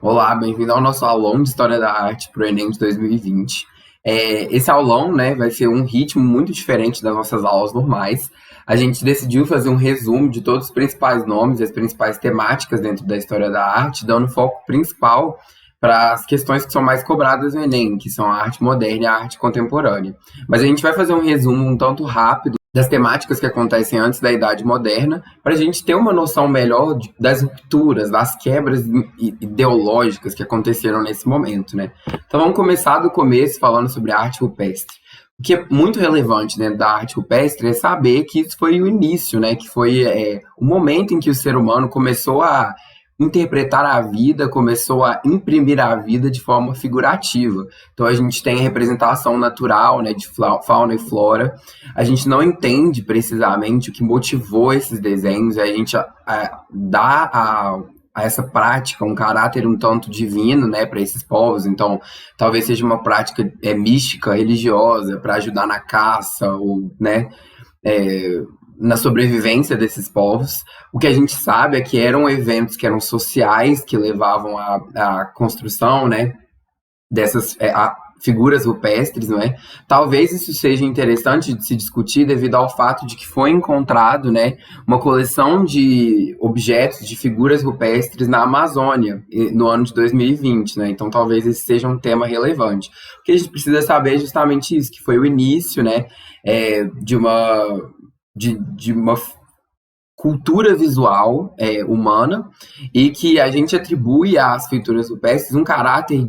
Olá, bem-vindo ao nosso aulão de História da Arte para o Enem de 2020. Esse aulão, né, vai ser um ritmo muito diferente das nossas aulas normais. A gente decidiu fazer um resumo de todos os principais nomes e as principais temáticas dentro da história da arte, dando foco principal para as questões que são mais cobradas no Enem, que são a arte moderna e a arte contemporânea. Mas a gente vai fazer um resumo um tanto rápido das temáticas que acontecem antes da Idade Moderna, para a gente ter uma noção melhor das rupturas, das quebras ideológicas que aconteceram nesse momento, né? Então vamos começar do começo falando sobre a arte rupestre. O que é muito relevante dentro da arte rupestre é saber que isso foi o início, né? Que foi o momento em que o ser humano começou a interpretar a vida, começou a imprimir a vida de forma figurativa. Então a gente tem a representação natural, né, de fauna e flora. A gente não entende precisamente o que motivou esses desenhos, e a gente dá a essa prática um caráter um tanto divino, né, para esses povos. Então talvez seja uma prática mística, religiosa, para ajudar na caça, ou, né, na sobrevivência desses povos. O que a gente sabe é que eram eventos que eram sociais, que levavam à construção, né, dessas figuras rupestres, não é? Talvez isso seja interessante de se discutir devido ao fato de que foi encontrado, né, uma coleção de objetos, de figuras rupestres na Amazônia no ano de 2020, né? Então talvez esse seja um tema relevante. O que a gente precisa saber é justamente isso, que foi o início, né, de uma cultura visual humana, e que a gente atribui às pinturas rupestres um caráter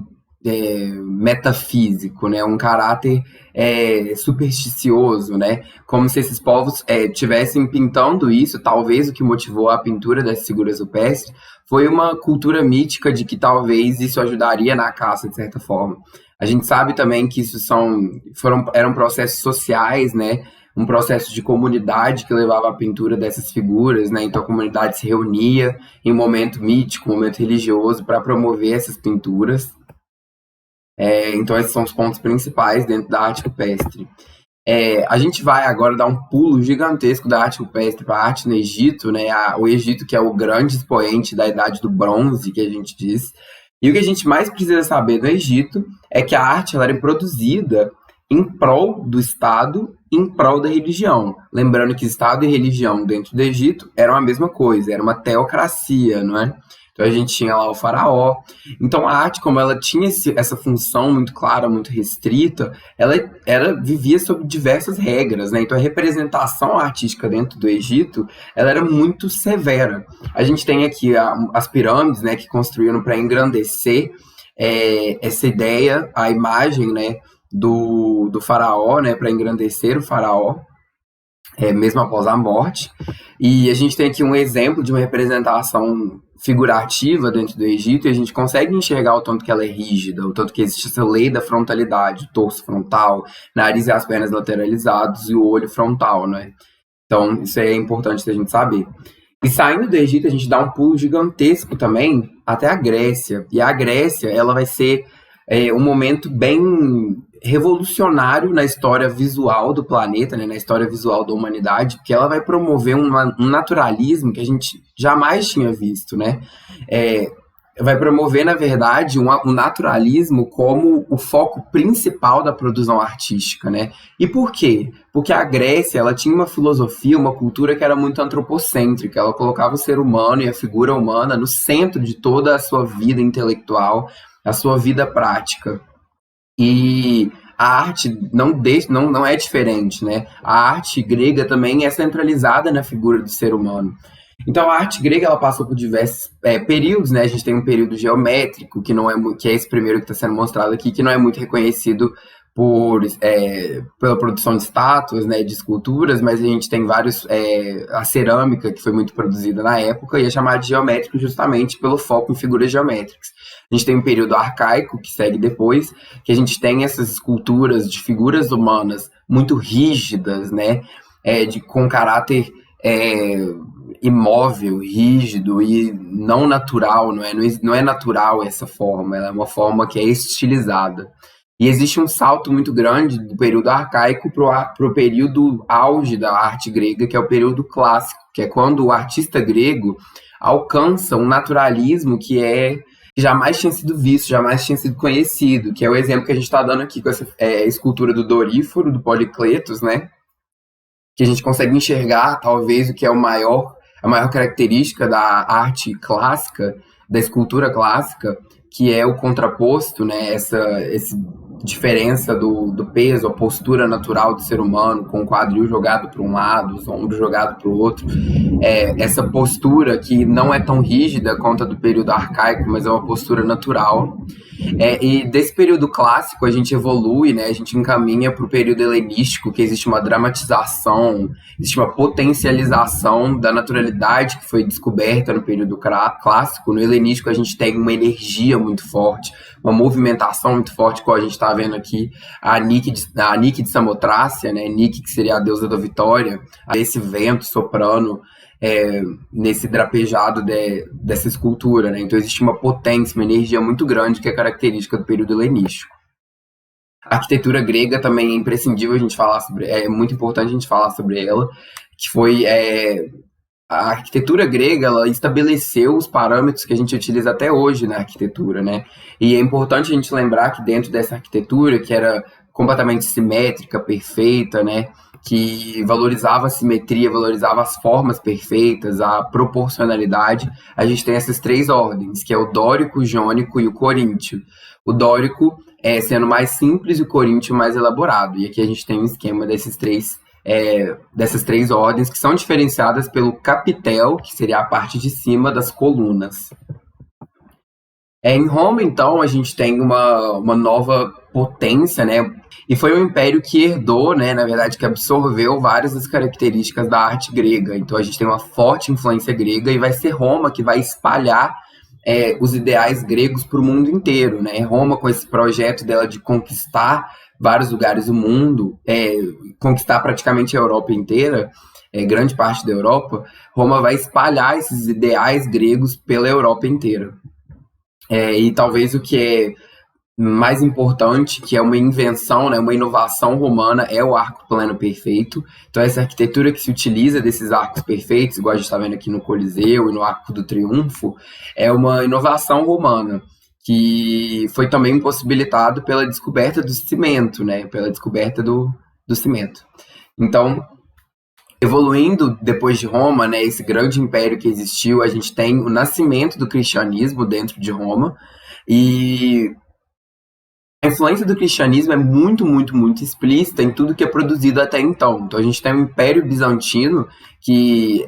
metafísico, né? Um caráter supersticioso, né? Como se esses povos tivessem pintando isso. Talvez o que motivou a pintura das figuras rupestres foi uma cultura mítica de que talvez isso ajudaria na caça, de certa forma. A gente sabe também que isso eram processos sociais, né? Um processo de comunidade que levava à pintura dessas figuras, né? Então a comunidade se reunia em um momento mítico, um momento religioso, para promover essas pinturas. Então esses são os pontos principais dentro da arte rupestre. A gente vai agora dar um pulo gigantesco da arte rupestre para a arte no Egito, né? O Egito, que é o grande expoente da Idade do Bronze, que a gente diz. E o que a gente mais precisa saber do Egito é que a arte ela era produzida em prol do Estado, em prol da religião. Lembrando que Estado e religião dentro do Egito eram a mesma coisa, era uma teocracia, não é? Então a gente tinha lá o faraó. Então a arte, como ela tinha essa função muito clara, muito restrita, ela vivia sob diversas regras, né? Então a representação artística dentro do Egito, ela era muito severa. A gente tem aqui as pirâmides, né, que construíram para engrandecer essa ideia, a imagem, né, do faraó, né, para engrandecer o faraó, mesmo após a morte. E a gente tem aqui um exemplo de uma representação figurativa dentro do Egito, e a gente consegue enxergar o tanto que ela é rígida, o tanto que existe essa lei da frontalidade, o torso frontal, nariz e as pernas lateralizados e o olho frontal, né? Então isso é importante da gente saber. E saindo do Egito, a gente dá um pulo gigantesco também até a Grécia. E a Grécia, ela vai ser um momento bem revolucionário na história visual do planeta, né, na história visual da humanidade, porque ela vai promover um naturalismo que a gente jamais tinha visto, né? Vai promover, na verdade, um naturalismo como o foco principal da produção artística, né? E por quê? Porque a Grécia, ela tinha uma filosofia, uma cultura que era muito antropocêntrica. Ela colocava o ser humano e a figura humana no centro de toda a sua vida intelectual, a sua vida prática. E a arte não é diferente, né? A arte grega também é centralizada na figura do ser humano. Então a arte grega ela passou por diversos períodos, né? A gente tem um período geométrico que é esse primeiro que está sendo mostrado aqui, que não é muito reconhecido pela produção de estátuas, né, de esculturas, mas a gente tem a cerâmica, que foi muito produzida na época, e é chamada de geométrico justamente pelo foco em figuras geométricas. A gente tem um período arcaico, que segue depois, que a gente tem essas esculturas de figuras humanas muito rígidas, né, com caráter imóvel, rígido e não natural, não é natural essa forma, ela é uma forma que é estilizada. E existe um salto muito grande do período arcaico para o período auge da arte grega, que é o período clássico, que é quando o artista grego alcança um naturalismo que é que jamais tinha sido visto, jamais tinha sido conhecido, que é o exemplo que a gente está dando aqui com essa escultura do Doríforo, do Policletos, né? Que a gente consegue enxergar, talvez, o que é a maior característica da arte clássica, da escultura clássica, que é o contraposto, né? Essa diferença do peso, a postura natural do ser humano, com o quadril jogado para um lado, os ombros jogados para o outro. Essa postura que não é tão rígida quanto a do período arcaico, mas é uma postura natural. E desse período clássico a gente evolui, né? A gente encaminha para o período helenístico, que existe uma dramatização, existe uma potencialização da naturalidade que foi descoberta no período clássico. No helenístico a gente tem uma energia muito forte, uma movimentação muito forte, como a gente está vendo aqui, a Nike de Samotrácia, né? Nike, que seria a deusa da vitória, esse vento soprano nesse drapejado dessa escultura, né? Então existe uma potência, uma energia muito grande que é característica do período helenístico. A arquitetura grega também é imprescindível a gente falar sobre, é muito importante a gente falar sobre ela, que foi a arquitetura grega, ela estabeleceu os parâmetros que a gente utiliza até hoje na arquitetura, né? E é importante a gente lembrar que dentro dessa arquitetura, que era completamente simétrica, perfeita, né? Que valorizava a simetria, valorizava as formas perfeitas, a proporcionalidade, a gente tem essas três ordens, que é o dórico, o jônico e o coríntio. O dórico sendo mais simples e o coríntio mais elaborado. E aqui a gente tem um esquema dessas três ordens, que são diferenciadas pelo capitel, que seria a parte de cima das colunas. Em Roma, então, a gente tem uma nova potência, né? E foi um império que herdou, né, na verdade, que absorveu várias das características da arte grega. Então a gente tem uma forte influência grega e vai ser Roma que vai espalhar os ideais gregos para o mundo inteiro, né? Roma, com esse projeto dela de conquistar vários lugares do mundo, conquistar praticamente a Europa inteira, grande parte da Europa, Roma vai espalhar esses ideais gregos pela Europa inteira. E talvez o que é mais importante, que é uma invenção, né, uma inovação romana, é o arco plano perfeito. Então essa arquitetura que se utiliza desses arcos perfeitos, igual a gente está vendo aqui no Coliseu e no Arco do Triunfo, é uma inovação romana, que foi também impossibilitado pela descoberta do cimento, né, pela descoberta do cimento. Então, evoluindo depois de Roma, né, esse grande império que existiu, a gente tem o nascimento do cristianismo dentro de Roma, e a influência do cristianismo é muito, muito, muito explícita em tudo que é produzido até então. Então a gente tem o Império Bizantino, que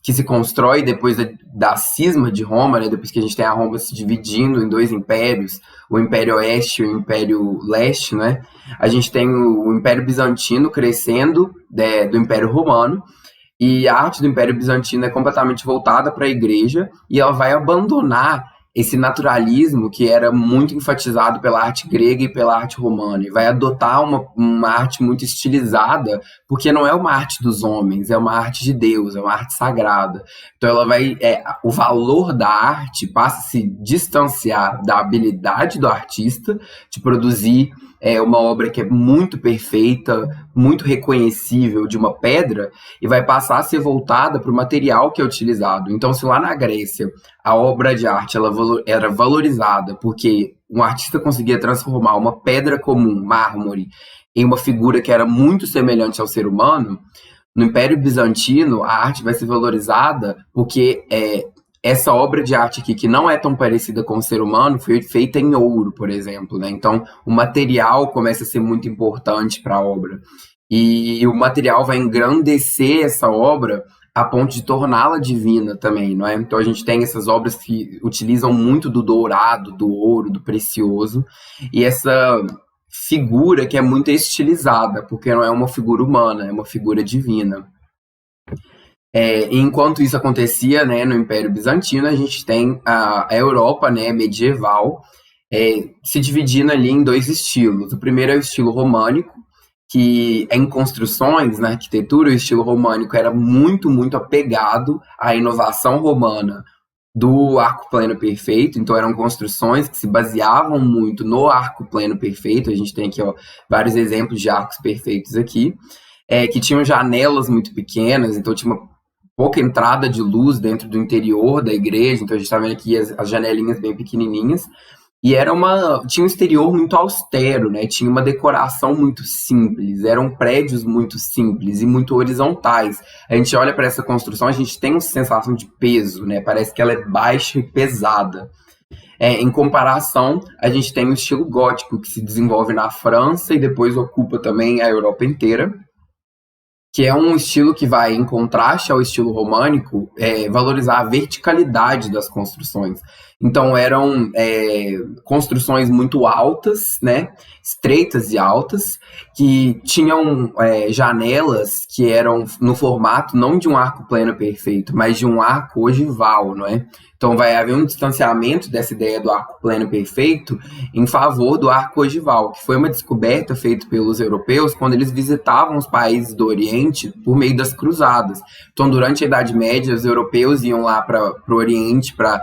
se constrói depois da cisma de Roma, né? Depois que a gente tem a Roma se dividindo em dois impérios, o Império Oeste e o Império Leste, né? A gente tem o Império Bizantino crescendo do Império Romano, e a arte do Império Bizantino é completamente voltada para a igreja, e ela vai abandonar esse naturalismo que era muito enfatizado pela arte grega e pela arte romana, e vai adotar uma arte muito estilizada, porque não é uma arte dos homens, é uma arte de Deus, é uma arte sagrada. Então ela vai, o valor da arte passa a se distanciar da habilidade do artista de produzir uma obra que é muito perfeita, muito reconhecível de uma pedra, e vai passar a ser voltada para o material que é utilizado. Então, se lá na Grécia a obra de arte ela era valorizada porque um artista conseguia transformar uma pedra comum, mármore, em uma figura que era muito semelhante ao ser humano, no Império Bizantino a arte vai ser valorizada porque essa obra de arte aqui, que não é tão parecida com o ser humano, foi feita em ouro, por exemplo, né? Então, o material começa a ser muito importante para a obra. E o material vai engrandecer essa obra a ponto de torná-la divina também, não é? Então, a gente tem essas obras que utilizam muito do dourado, do ouro, do precioso, e essa figura que é muito estilizada, porque não é uma figura humana, é uma figura divina. Enquanto isso acontecia, né, no Império Bizantino, a gente tem a Europa, né, medieval, se dividindo ali em dois estilos. O primeiro é o estilo românico, que em construções, na arquitetura, o estilo românico era muito, muito apegado à inovação romana do arco plano perfeito. Então eram construções que se baseavam muito no arco plano perfeito. A gente tem aqui vários exemplos de arcos perfeitos aqui, que tinham janelas muito pequenas, então tinha uma pouca entrada de luz dentro do interior da igreja, então a gente está vendo aqui as janelinhas bem pequenininhas, e tinha um exterior muito austero, né? Tinha uma decoração muito simples, eram prédios muito simples e muito horizontais. A gente olha para essa construção, a gente tem uma sensação de peso, né? Parece que ela é baixa e pesada. Em comparação, a gente tem o estilo gótico, que se desenvolve na França e depois ocupa também a Europa inteira, que é um estilo que vai, em contraste ao estilo românico, valorizar a verticalidade das construções. Então, eram construções muito altas, né, estreitas e altas, que tinham janelas que eram no formato não de um arco plano perfeito, mas de um arco ogival, não é? Então, vai haver um distanciamento dessa ideia do arco plano perfeito em favor do arco ogival, que foi uma descoberta feita pelos europeus quando eles visitavam os países do Oriente por meio das cruzadas. Então, durante a Idade Média, os europeus iam lá para o Oriente para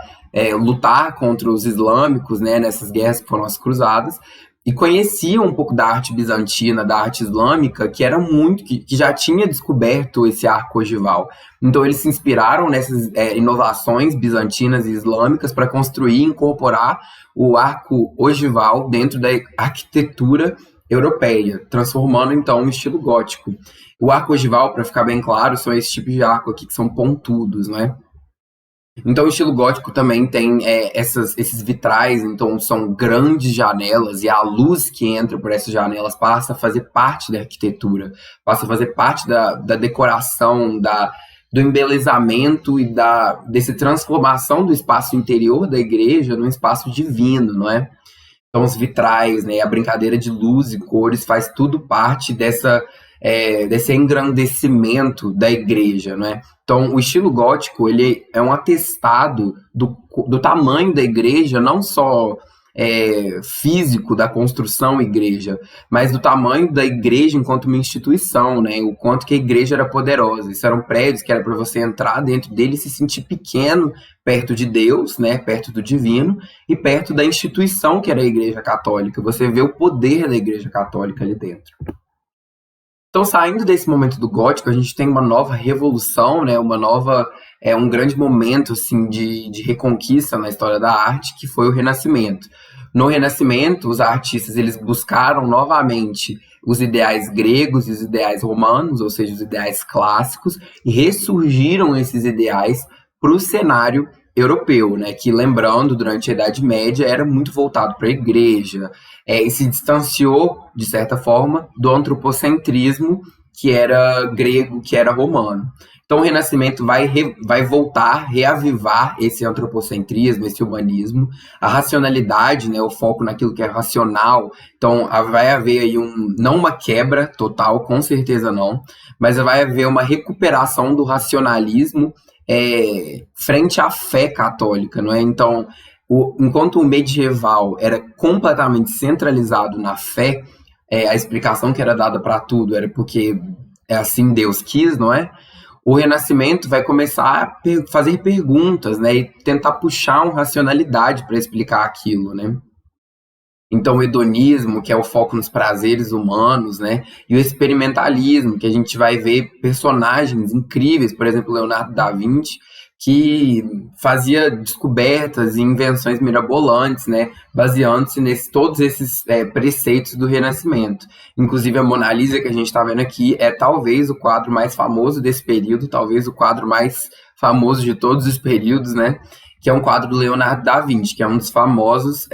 lutar contra os islâmicos, né, nessas guerras que foram as cruzadas, e conheciam um pouco da arte bizantina, da arte islâmica, que era que já tinha descoberto esse arco ogival. Então eles se inspiraram nessas inovações bizantinas e islâmicas para construir e incorporar o arco ogival dentro da arquitetura europeia, transformando então o estilo gótico. O arco ogival, para ficar bem claro, são esses tipos de arco aqui que são pontudos, né? Então, o estilo gótico também tem esses vitrais, então são grandes janelas, e a luz que entra por essas janelas passa a fazer parte da arquitetura, passa a fazer parte da decoração, do embelezamento e dessa transformação do espaço interior da igreja num espaço divino, não é? Então, os vitrais, né, a brincadeira de luz e cores faz tudo parte desse engrandecimento da igreja, né? Então, o estilo gótico, ele é um atestado do tamanho da igreja, não só físico da construção igreja, mas do tamanho da igreja enquanto uma instituição, né? O quanto que a igreja era poderosa. Isso eram prédios que era para você entrar dentro dele e se sentir pequeno perto de Deus, né? Perto do divino e perto da instituição que era a igreja católica. Você vê o poder da igreja católica ali dentro. Então, saindo desse momento do gótico, a gente tem uma nova revolução, né? Um grande momento assim, de reconquista na história da arte, que foi o Renascimento. No Renascimento, os artistas eles buscaram novamente os ideais gregos e os ideais romanos, ou seja, os ideais clássicos, e ressurgiram esses ideais para o cenário europeu, né, que, lembrando, durante a Idade Média era muito voltado para a igreja, e se distanciou, de certa forma, do antropocentrismo, que era grego, que era romano. Então o Renascimento vai voltar, reavivar esse antropocentrismo, esse humanismo, a racionalidade, né, o foco naquilo que é racional. Então vai haver aí não uma quebra total, com certeza não, mas vai haver uma recuperação do racionalismo frente à fé católica, não é? Então, enquanto o medieval era completamente centralizado na fé, a explicação que era dada para tudo era porque assim Deus quis, não é? O Renascimento vai começar a fazer perguntas, né, e tentar puxar uma racionalidade para explicar aquilo, né? Então, o hedonismo, que é o foco nos prazeres humanos, né? E o experimentalismo, que a gente vai ver personagens incríveis, por exemplo, Leonardo da Vinci, que fazia descobertas e invenções mirabolantes, né? Baseando-se todos esses preceitos do Renascimento. Inclusive, a Mona Lisa, que a gente está vendo aqui, é talvez o quadro mais famoso desse período, talvez o quadro mais famoso de todos os períodos, né? Que é um quadro do Leonardo da Vinci, que é um dos famosos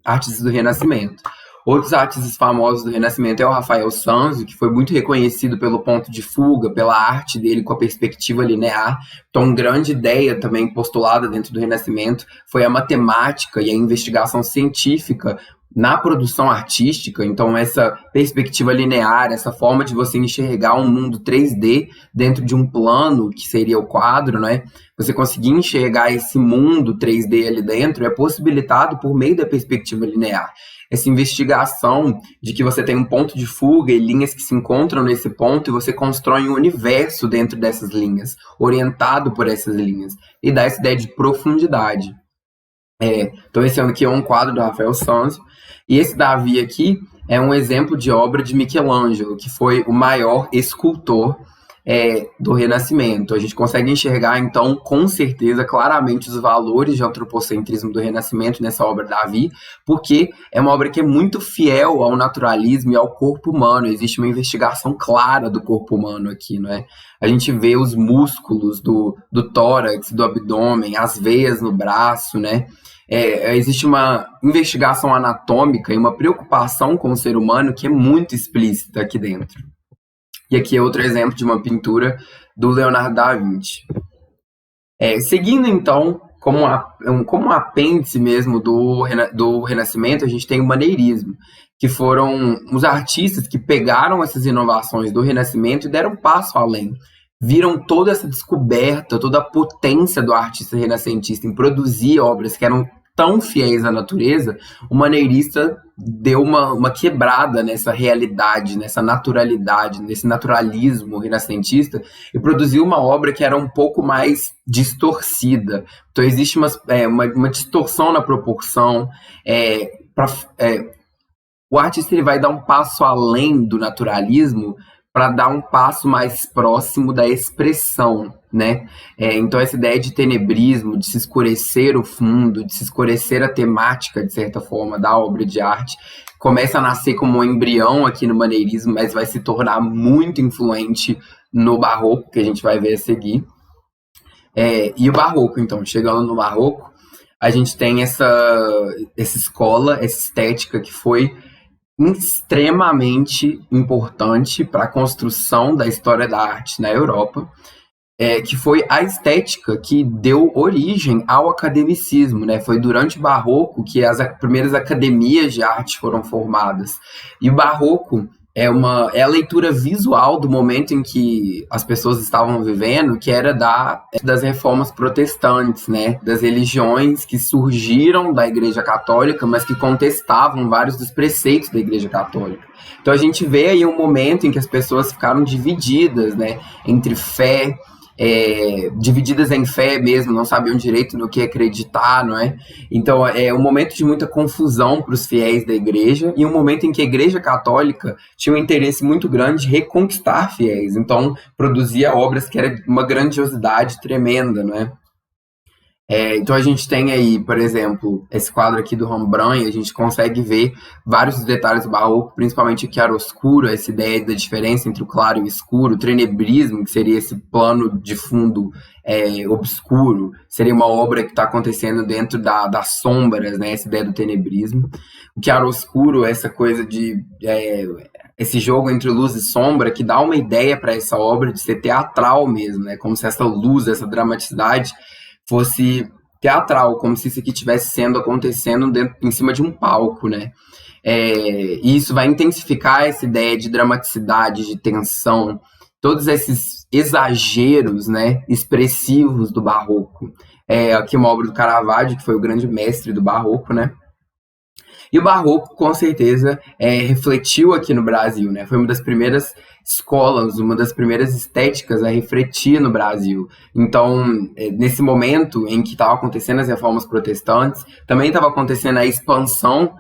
artistas do Renascimento. Outros artistas famosos do Renascimento é o Rafael Sanzio, que foi muito reconhecido pelo ponto de fuga, pela arte dele com a perspectiva linear. Então, uma grande ideia também postulada dentro do Renascimento foi a matemática e a investigação científica na produção artística. Então, essa perspectiva linear, essa forma de você enxergar um mundo 3D dentro de um plano, que seria o quadro, né? Você conseguir enxergar esse mundo 3D ali dentro é possibilitado por meio da perspectiva linear. Essa investigação de que você tem um ponto de fuga e linhas que se encontram nesse ponto e você constrói um universo dentro dessas linhas, orientado por essas linhas, e dá essa ideia de profundidade. Então esse aqui é um quadro do Rafael Sanzio, e esse Davi aqui é um exemplo de obra de Michelangelo, que foi o maior escultor do Renascimento. A gente consegue enxergar, então, com certeza, claramente, os valores de antropocentrismo do Renascimento nessa obra Davi, porque é uma obra que é muito fiel ao naturalismo e ao corpo humano. Existe uma investigação clara do corpo humano aqui, não é? A gente vê os músculos do tórax, do abdômen, as veias no braço, né? Existe uma investigação anatômica e uma preocupação com o ser humano que é muito explícita aqui dentro. E aqui é outro exemplo de uma pintura do Leonardo da Vinci. Seguindo, então, como um apêndice mesmo do Renascimento, a gente tem o maneirismo, que foram os artistas que pegaram essas inovações do Renascimento e deram um passo além. Viram toda essa descoberta, toda a potência do artista renascentista em produzir obras que eram tão fiéis à natureza. O maneirista deu uma quebrada nessa realidade, nessa naturalidade, nesse naturalismo renascentista e produziu uma obra que era um pouco mais distorcida. Então existe uma distorção na proporção. O artista ele vai dar um passo além do naturalismo para dar um passo mais próximo da expressão, né? Então essa ideia de tenebrismo, de se escurecer o fundo, de se escurecer a temática, de certa forma, da obra de arte, começa a nascer como um embrião aqui no maneirismo, mas vai se tornar muito influente no barroco, que a gente vai ver a seguir. E o barroco, então, chegando no barroco, a gente tem essa escola, essa estética que foi extremamente importante para a construção da história da arte na Europa, que foi a estética que deu origem ao academicismo, né? Foi durante o Barroco que as primeiras academias de arte foram formadas. E o Barroco é a leitura visual do momento em que as pessoas estavam vivendo, que era das reformas protestantes, né? Das religiões que surgiram da Igreja Católica, mas que contestavam vários dos preceitos da Igreja Católica. Então a gente vê aí um momento em que as pessoas ficaram divididas, né? Entre fé, divididas em fé mesmo, não sabiam direito no que acreditar, não é? Então é um momento de muita confusão para os fiéis da igreja e um momento em que a Igreja Católica tinha um interesse muito grande de reconquistar fiéis, então produzia obras que eram uma grandiosidade tremenda, não é? Então a gente tem aí, por exemplo, esse quadro aqui do Rembrandt, a gente consegue ver vários detalhes do barroco, principalmente o chiaroscuro, essa ideia da diferença entre o claro e o escuro, o tenebrismo, que seria esse plano de fundo obscuro, seria uma obra que está acontecendo dentro das sombras, né, essa ideia do tenebrismo. O chiaroscuro, essa coisa de esse jogo entre luz e sombra, que dá uma ideia para essa obra de ser teatral mesmo, né, como se essa luz, essa dramaticidade fosse teatral, como se isso aqui estivesse acontecendo em cima de um palco, né? E isso vai intensificar essa ideia de dramaticidade, de tensão, todos esses exageros, né, expressivos do barroco. Aqui uma obra do Caravaggio, que foi o grande mestre do barroco, né? E o barroco, com certeza, refletiu aqui no Brasil, né? Foi uma das primeiras escolas, uma das primeiras estéticas a refletir no Brasil. Então, nesse momento em que estavam acontecendo as reformas protestantes, também estava acontecendo a expansão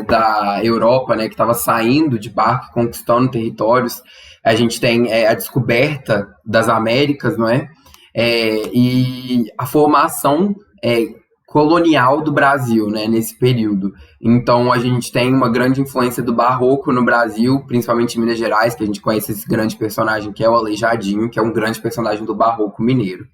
da Europa, né? Que estava saindo de barco, conquistando territórios. A gente tem a descoberta das Américas, não é? E a formação colonial do Brasil, né, nesse período. Então a gente tem uma grande influência do barroco no Brasil, principalmente em Minas Gerais, que a gente conhece esse grande personagem que é o Aleijadinho, que é um grande personagem do barroco mineiro.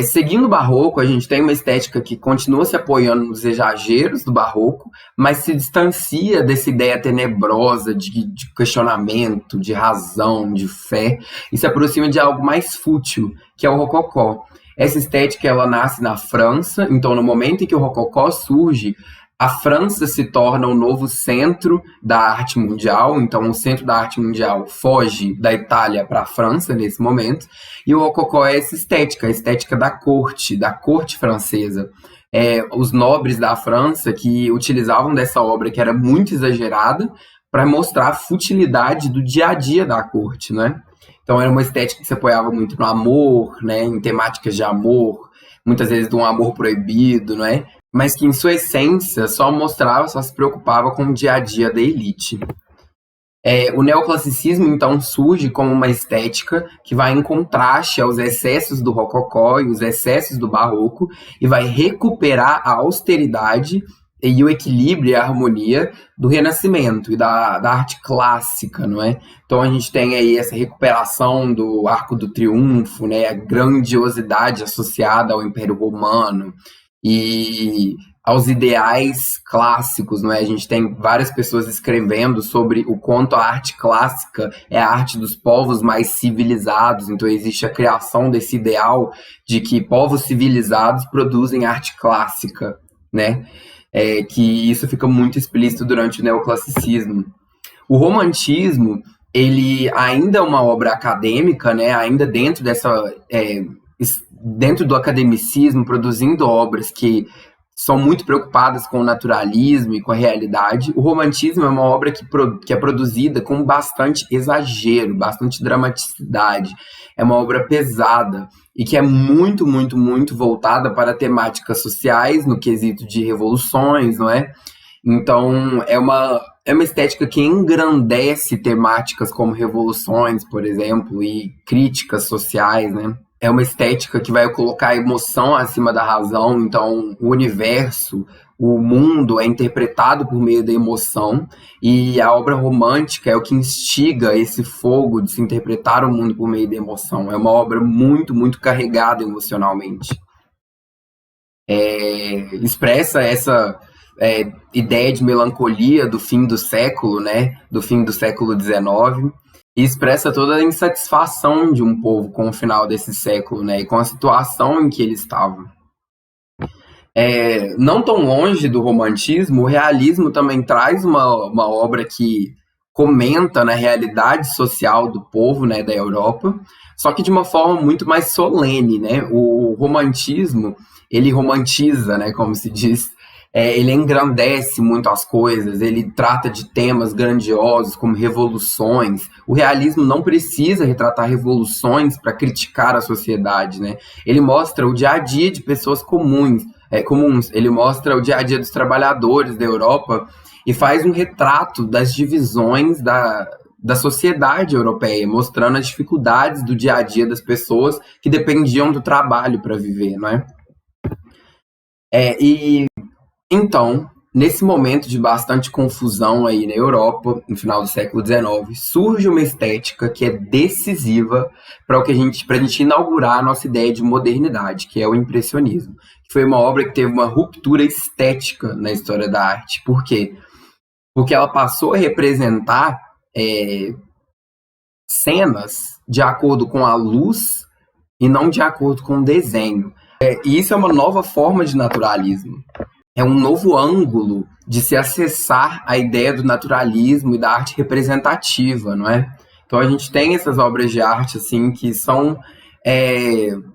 Seguindo o barroco, a gente tem uma estética que continua se apoiando nos exageros do barroco, mas se distancia dessa ideia tenebrosa de questionamento, de razão, de fé, e se aproxima de algo mais fútil, que é o rococó. Essa estética ela nasce na França, então no momento em que o rococó surge, a França se torna o novo centro da arte mundial, então o centro da arte mundial foge da Itália para a França nesse momento, e o rococó é essa estética, a estética da corte francesa. Os nobres da França que utilizavam dessa obra que era muito exagerada para mostrar a futilidade do dia a dia da corte, né? Então era uma estética que se apoiava muito no amor, né, em temáticas de amor, muitas vezes de um amor proibido, não é? Mas que em sua essência só se preocupava com o dia a dia da elite. O neoclassicismo, então, surge como uma estética que vai em contraste aos excessos do rococó e os excessos do barroco e vai recuperar a austeridade e o equilíbrio e a harmonia do Renascimento e da arte clássica, não é? Então a gente tem aí essa recuperação do Arco do Triunfo, né? A grandiosidade associada ao Império Romano e aos ideais clássicos, não é? A gente tem várias pessoas escrevendo sobre o quanto a arte clássica é a arte dos povos mais civilizados, então existe a criação desse ideal de que povos civilizados produzem arte clássica, né? Que isso fica muito explícito durante o neoclassicismo. O romantismo, ele ainda é uma obra acadêmica, né? Ainda dentro dentro do academicismo, produzindo obras que são muito preocupadas com o naturalismo e com a realidade. O romantismo é uma obra que é produzida com bastante exagero, bastante dramaticidade. É uma obra pesada e que é muito, muito, muito voltada para temáticas sociais, no quesito de revoluções, não é? Então, é uma estética que engrandece temáticas como revoluções, por exemplo, e críticas sociais, né? É uma estética que vai colocar a emoção acima da razão, então o universo, o mundo é interpretado por meio da emoção, e a obra romântica é o que instiga esse fogo de se interpretar o mundo por meio da emoção. É uma obra muito, muito carregada emocionalmente. Expressa essa ideia de melancolia do fim do século, né? Do fim do século XIX, e expressa toda a insatisfação de um povo com o final desse século, né? E com a situação em que ele estava. Não tão longe do romantismo, o realismo também traz uma obra que comenta na realidade social do povo, né, da Europa, só que de uma forma muito mais solene, né? O romantismo, ele romantiza, né, como se diz, ele engrandece muito as coisas, ele trata de temas grandiosos como revoluções. O realismo não precisa retratar revoluções para criticar a sociedade, né? Ele mostra o dia a dia de pessoas comuns. Ele mostra o dia a dia dos trabalhadores da Europa e faz um retrato das divisões da sociedade europeia, mostrando as dificuldades do dia a dia das pessoas que dependiam do trabalho para viver, não é? Então, nesse momento de bastante confusão aí na Europa, no final do século XIX, surge uma estética que é decisiva para a gente inaugurar a nossa ideia de modernidade, que é o impressionismo. Que foi uma obra que teve uma ruptura estética na história da arte. Por quê? Porque ela passou a representar cenas de acordo com a luz e não de acordo com o desenho. E isso é uma nova forma de naturalismo. É um novo ângulo de se acessar a ideia do naturalismo e da arte representativa, não é? Então a gente tem essas obras de arte assim que são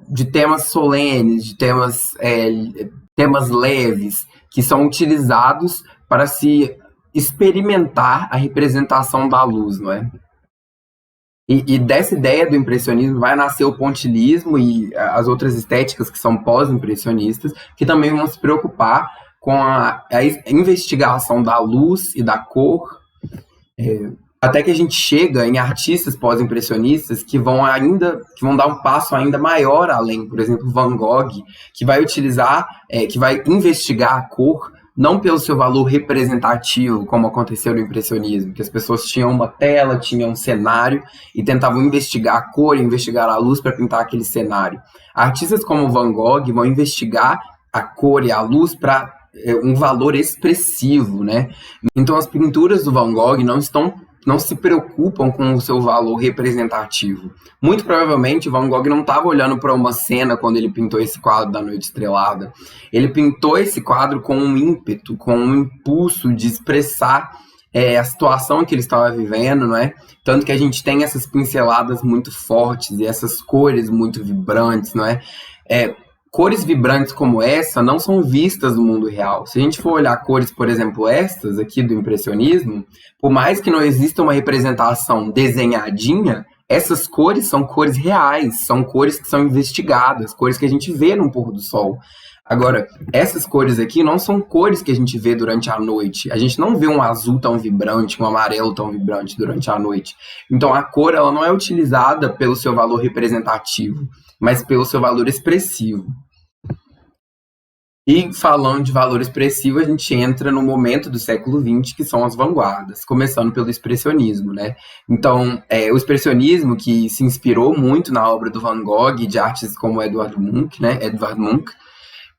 de temas solenes, de temas leves, que são utilizados para se experimentar a representação da luz, não é? E dessa ideia do impressionismo vai nascer o pontilhismo e as outras estéticas que são pós-impressionistas, que também vão se preocupar com a investigação da luz e da cor, até que a gente chega em artistas pós-impressionistas que vão dar um passo ainda maior além. Por exemplo, Van Gogh, que vai investigar a cor não pelo seu valor representativo, como aconteceu no impressionismo, que as pessoas tinham uma tela, tinham um cenário e tentavam investigar a cor, investigar a luz para pintar aquele cenário. Artistas como Van Gogh vão investigar a cor e a luz para um valor expressivo, né? Então as pinturas do Van Gogh não se preocupam com o seu valor representativo. Muito provavelmente, Van Gogh não estava olhando para uma cena quando ele pintou esse quadro da Noite Estrelada. Ele pintou esse quadro com um ímpeto, com um impulso de expressar a situação que ele estava vivendo, não é? Tanto que a gente tem essas pinceladas muito fortes e essas cores muito vibrantes, não é? Cores vibrantes como essa não são vistas no mundo real. Se a gente for olhar cores, por exemplo, estas aqui do impressionismo, por mais que não exista uma representação desenhadinha, essas cores são cores reais, são cores que são investigadas, cores que a gente vê no pôr do sol. Agora, essas cores aqui não são cores que a gente vê durante a noite. A gente não vê um azul tão vibrante, um amarelo tão vibrante durante a noite. Então, a cor ela não é utilizada pelo seu valor representativo, mas pelo seu valor expressivo. E falando de valor expressivo, a gente entra no momento do século XX, que são as vanguardas, começando pelo expressionismo, né? Então, o expressionismo, que se inspirou muito na obra do Van Gogh e de artistas como Edvard Munch, né? Edvard Munch,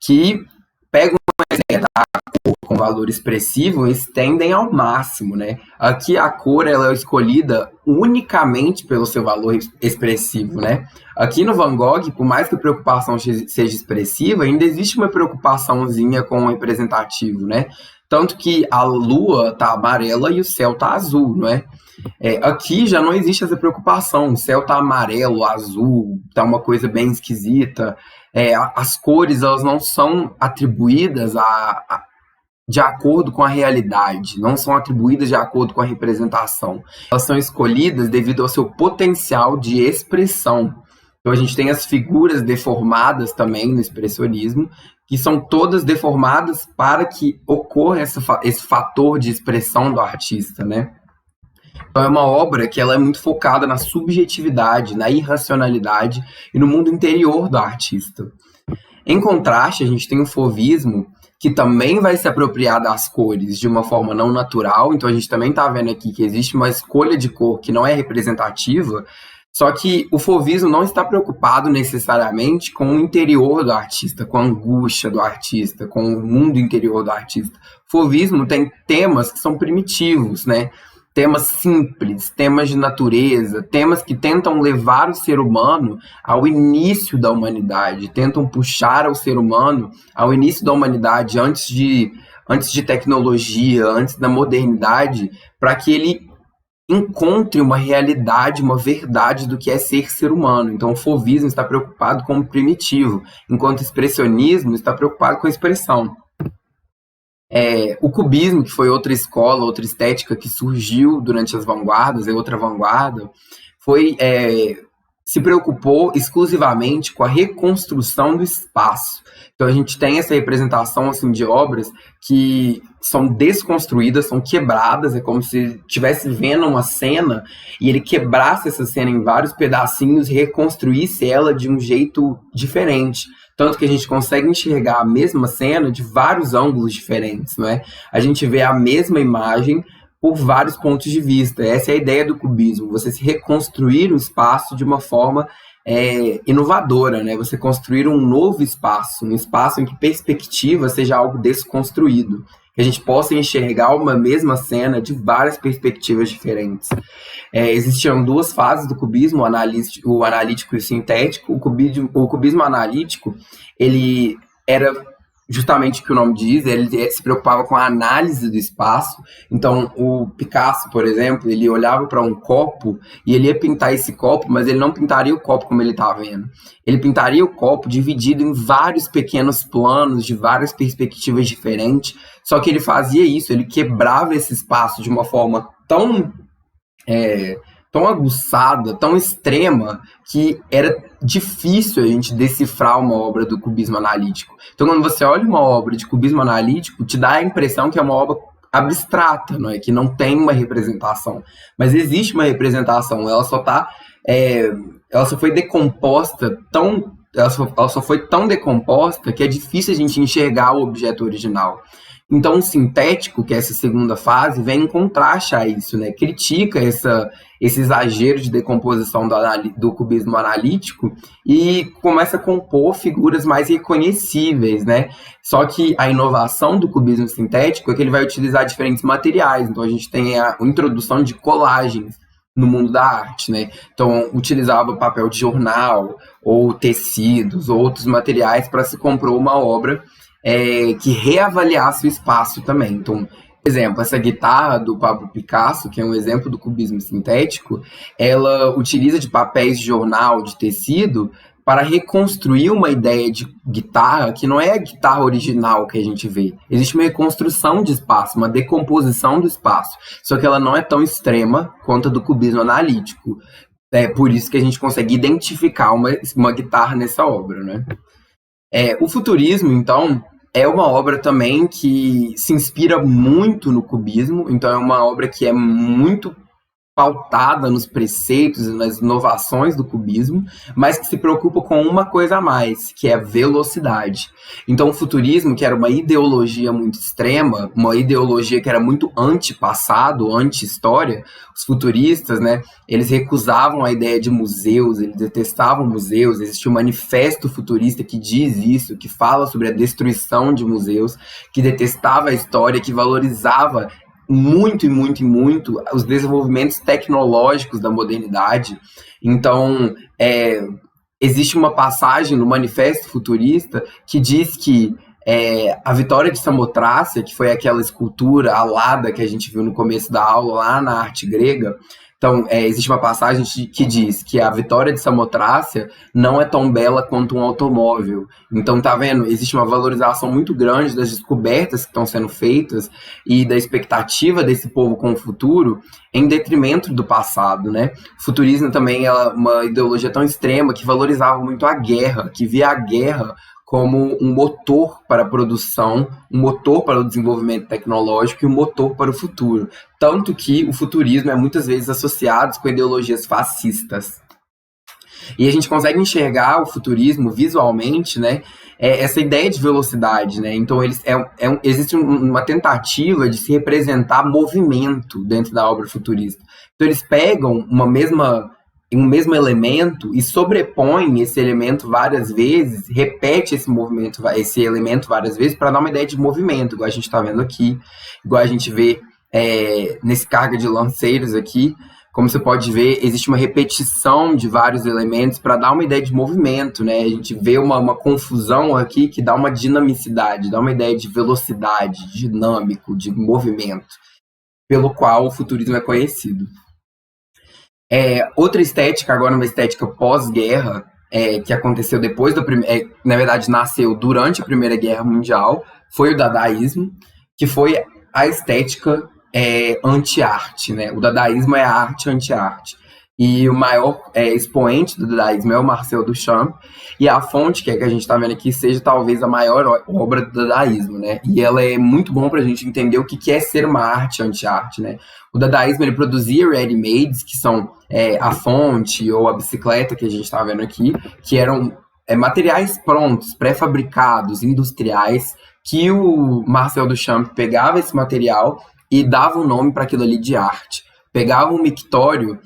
que pegam uma ideia da cor com valor expressivo e estendem ao máximo, né? Aqui a cor ela é escolhida unicamente pelo seu valor expressivo, né? Aqui no Van Gogh, por mais que a preocupação seja expressiva, ainda existe uma preocupaçãozinha com o representativo, né? Tanto que a lua tá amarela e o céu tá azul, não é? Aqui já não existe essa preocupação, o céu tá amarelo, azul, tá uma coisa bem esquisita. As cores elas não são atribuídas de acordo com a realidade, não são atribuídas de acordo com a representação. Elas são escolhidas devido ao seu potencial de expressão. Então a gente tem as figuras deformadas também no expressionismo, que são todas deformadas para que ocorra esse fator de expressão do artista, né? Então é uma obra que ela é muito focada na subjetividade, na irracionalidade e no mundo interior do artista. Em contraste, a gente tem o fauvismo, que também vai se apropriar das cores de uma forma não natural. Então a gente também está vendo aqui que existe uma escolha de cor que não é representativa, só que o fauvismo não está preocupado necessariamente com o interior do artista, com a angústia do artista, com o mundo interior do artista. O fauvismo tem temas que são primitivos, né? Temas simples, temas de natureza, temas que tentam levar o ser humano ao início da humanidade, tentam puxar o ser humano ao início da humanidade, antes de tecnologia, antes da modernidade, para que ele encontre uma realidade, uma verdade do que é ser humano. Então o fauvismo está preocupado com o primitivo, enquanto o expressionismo está preocupado com a expressão. O cubismo, que foi outra escola, outra estética que surgiu durante as vanguardas, outra vanguarda, se preocupou exclusivamente com a reconstrução do espaço. Então a gente tem essa representação assim, de obras que são desconstruídas, são quebradas, é como se estivesse vendo uma cena e ele quebrasse essa cena em vários pedacinhos e reconstruísse ela de um jeito diferente. Tanto que a gente consegue enxergar a mesma cena de vários ângulos diferentes, não é? A gente vê a mesma imagem por vários pontos de vista. Essa é a ideia do cubismo, você se reconstruir o espaço de uma forma inovadora, né? Você construir um novo espaço, um espaço em que perspectiva seja algo desconstruído, que a gente possa enxergar uma mesma cena de várias perspectivas diferentes. Existiam duas fases do cubismo, o analítico e o sintético. O cubismo analítico, ele era justamente o que o nome diz, ele se preocupava com a análise do espaço. Então, o Picasso, por exemplo, ele olhava para um copo e ele ia pintar esse copo, mas ele não pintaria o copo como ele está vendo. Ele pintaria o copo dividido em vários pequenos planos, de várias perspectivas diferentes, só que ele fazia isso, ele quebrava esse espaço de uma forma tão aguçada, tão extrema, que era difícil a gente decifrar uma obra do cubismo analítico. Então, quando você olha uma obra de cubismo analítico, te dá a impressão que é uma obra abstrata, não é? Que não tem uma representação. Mas existe uma representação, ela só foi decomposta ela só foi tão decomposta que é difícil a gente enxergar o objeto original. Então, o sintético, que é essa segunda fase, vem em contraste a isso, né? Critica esse exagero de decomposição do cubismo analítico e começa a compor figuras mais reconhecíveis, né? Só que a inovação do cubismo sintético é que ele vai utilizar diferentes materiais. Então, a gente tem a introdução de colagens no mundo da arte, né? Então, utilizava papel de jornal, ou tecidos, ou outros materiais para se compor uma obra que reavaliasse o espaço também. Então, por exemplo, essa guitarra do Pablo Picasso, que é um exemplo do cubismo sintético, ela utiliza de papéis de jornal, de tecido, para reconstruir uma ideia de guitarra que não é a guitarra original que a gente vê. Existe uma reconstrução de espaço, uma decomposição do espaço, só que ela não é tão extrema quanto a do cubismo analítico. É por isso que a gente consegue identificar uma guitarra nessa obra, né? O futurismo, então, é uma obra também que se inspira muito no cubismo, então é uma obra que é muito pautada nos preceitos e nas inovações do cubismo, mas que se preocupa com uma coisa a mais, que é a velocidade. Então, o futurismo, que era uma ideologia muito extrema, uma ideologia que era muito anti-passado, anti-história, os futuristas, né, eles recusavam a ideia de museus, eles detestavam museus, existe um manifesto futurista que diz isso, que fala sobre a destruição de museus, que detestava a história, que valorizava muito e muito e muito os desenvolvimentos tecnológicos da modernidade. Então, existe uma passagem no Manifesto Futurista que diz que a vitória de Samotrácia, que foi aquela escultura alada que a gente viu no começo da aula lá na arte grega, então existe uma passagem que diz que a vitória de Samotrácia não é tão bela quanto um automóvel. Então, tá vendo? Existe uma valorização muito grande das descobertas que estão sendo feitas e da expectativa desse povo com o futuro em detrimento do passado, né? O futurismo também é uma ideologia tão extrema que valorizava muito a guerra, que via a guerra como um motor para a produção, um motor para o desenvolvimento tecnológico e um motor para o futuro. Tanto que o futurismo é muitas vezes associado com ideologias fascistas. E a gente consegue enxergar o futurismo visualmente, né? Essa ideia de velocidade, né? Então, existe uma tentativa de se representar movimento dentro da obra futurista. Então, eles pegam um mesmo elemento e sobrepõem esse elemento várias vezes, repete esse elemento várias vezes para dar uma ideia de movimento, igual a gente está vendo aqui, igual a gente vê nesse carga de lanceiros aqui. Como você pode ver, existe uma repetição de vários elementos para dar uma ideia de movimento, né? A gente vê uma confusão aqui que dá uma dinamicidade, dá uma ideia de velocidade, dinâmico, de movimento, pelo qual o futurismo é conhecido. Outra estética, agora uma estética pós-guerra, que aconteceu depois da primeira... na verdade, nasceu durante a Primeira Guerra Mundial, foi o dadaísmo, que foi a estética anti-arte, né? O dadaísmo é a arte anti-arte. E o maior expoente do dadaísmo é o Marcel Duchamp, e a fonte, que a gente está vendo aqui, seja talvez a maior obra do dadaísmo, né? E ela é muito bom para a gente entender o que é ser uma arte anti-arte, né? O dadaísmo, ele produzia ready-mades, que são a fonte ou a bicicleta que a gente está vendo aqui, que eram materiais prontos, pré-fabricados, industriais, que o Marcel Duchamp pegava esse material e dava um nome para aquilo ali de arte. Pegava um mictório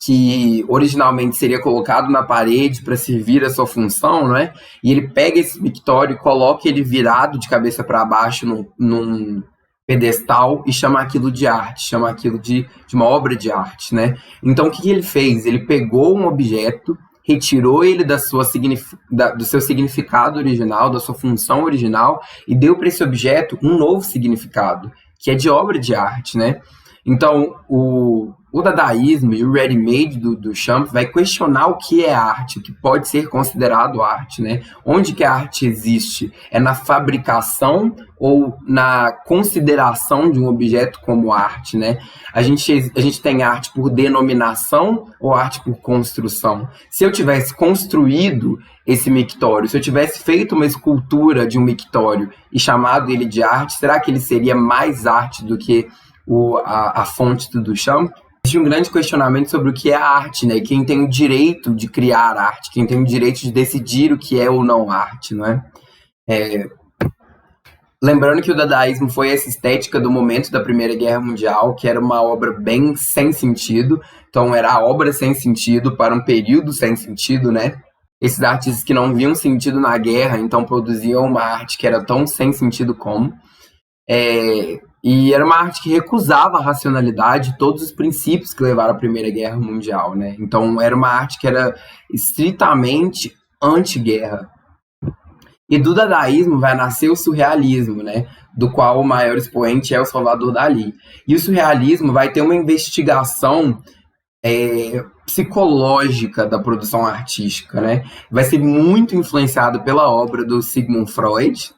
que originalmente seria colocado na parede para servir a sua função, né? E ele pega esse mictório e coloca ele virado de cabeça para baixo num pedestal e chama aquilo de arte, chama aquilo de uma obra de arte, né? Então, o que ele fez? Ele pegou um objeto, retirou ele do seu significado original, da sua função original, e deu para esse objeto um novo significado, que é de obra de arte, né? Então, o dadaísmo e o ready-made do Duchamp vai questionar o que é arte, o que pode ser considerado arte, né? Onde que a arte existe? É na fabricação ou na consideração de um objeto como arte, né? A gente tem arte por denominação ou arte por construção? Se eu tivesse construído esse mictório, se eu tivesse feito uma escultura de um mictório e chamado ele de arte, será que ele seria mais arte do que a fonte do Duchamp? Existe um grande questionamento sobre o que é arte, né? Quem tem o direito de criar arte, quem tem o direito de decidir o que é ou não arte, não é? Lembrando que o dadaísmo foi essa estética do momento da Primeira Guerra Mundial, que era uma obra bem sem sentido. Então, era a obra sem sentido para um período sem sentido, né? Esses artistas que não viam sentido na guerra, então produziam uma arte que era tão sem sentido como. E era uma arte que recusava a racionalidade e todos os princípios que levaram à Primeira Guerra Mundial, né? Então, era uma arte que era estritamente anti-guerra. E do dadaísmo vai nascer o surrealismo, né? Do qual o maior expoente é o Salvador Dalí. E o surrealismo vai ter uma investigação psicológica da produção artística, né? Vai ser muito influenciado pela obra do Sigmund Freud,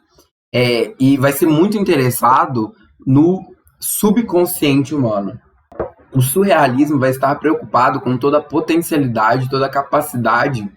e vai ser muito interessado no subconsciente humano. O surrealismo vai estar preocupado com toda a potencialidade, toda a capacidade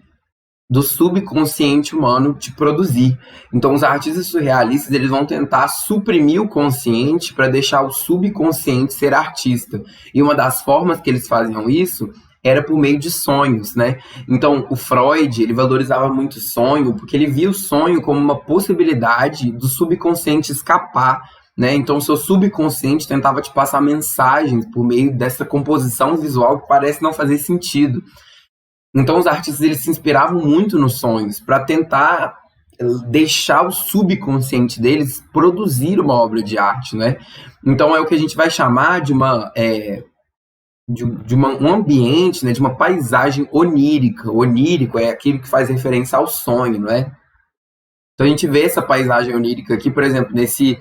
do subconsciente humano de produzir. Então, os artistas surrealistas eles vão tentar suprimir o consciente para deixar o subconsciente ser artista. E uma das formas que eles faziam isso era por meio de sonhos, né? Então, o Freud, ele valorizava muito o sonho, porque ele via o sonho como uma possibilidade do subconsciente escapar, né? Então, o seu subconsciente tentava te passar mensagens por meio dessa composição visual que parece não fazer sentido. Então, os artistas eles se inspiravam muito nos sonhos para tentar deixar o subconsciente deles produzir uma obra de arte, né? Então, é o que a gente vai chamar de um ambiente, né, de uma paisagem onírica. Onírico é aquilo que faz referência ao sonho, não é? Então a gente vê essa paisagem onírica aqui, por exemplo, nesse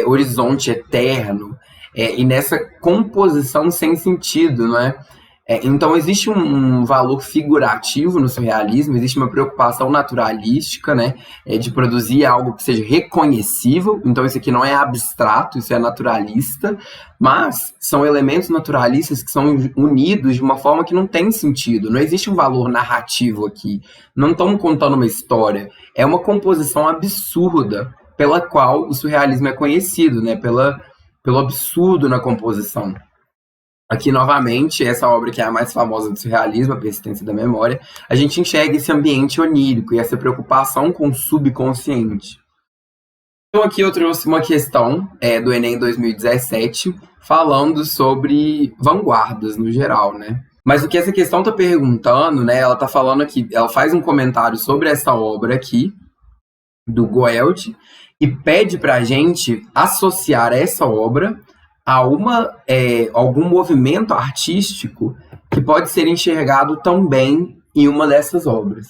horizonte eterno e nessa composição sem sentido, não é? Então existe um valor figurativo no surrealismo, existe uma preocupação naturalística, né, de produzir algo que seja reconhecível. Então isso aqui não é abstrato, isso é naturalista, mas são elementos naturalistas que são unidos de uma forma que não tem sentido. Não existe um valor narrativo aqui, não estamos contando uma história, é uma composição absurda pela qual o surrealismo é conhecido, né, pelo absurdo na composição. Aqui, novamente, essa obra que é a mais famosa do surrealismo, A Persistência da Memória, a gente enxerga esse ambiente onírico e essa preocupação com o subconsciente. Então, aqui eu trouxe uma questão do Enem 2017, falando sobre vanguardas no geral, né? Mas o que essa questão está perguntando, né? Ela está falando aqui, ela faz um comentário sobre essa obra aqui, do Goeldi, e pede para a gente associar essa obra a algum movimento artístico que pode ser enxergado também em uma dessas obras.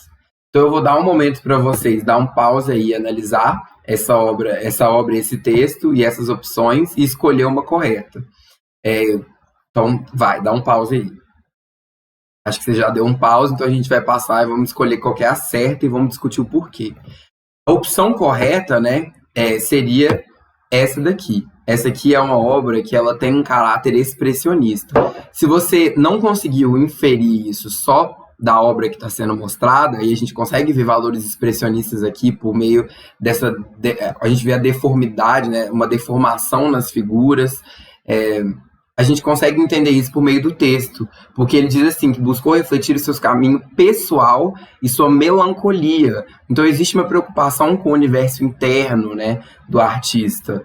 Então eu vou dar um momento para vocês, dar um pause aí, analisar essa obra, esse texto e essas opções e escolher uma correta. Então vai, dá um pause aí. Acho que você já deu um pause, então a gente vai passar e vamos escolher qual que é a certa e vamos discutir o porquê. A opção correta, né, seria essa daqui. Essa aqui é uma obra que ela tem um caráter expressionista. Se você não conseguiu inferir isso só da obra que está sendo mostrada, e a gente consegue ver valores expressionistas aqui por meio dessa... a gente vê a deformidade, né, uma deformação nas figuras. A gente consegue entender isso por meio do texto, porque ele diz assim, que buscou refletir o seu caminho pessoal e sua melancolia. Então existe uma preocupação com o universo interno, né, do artista.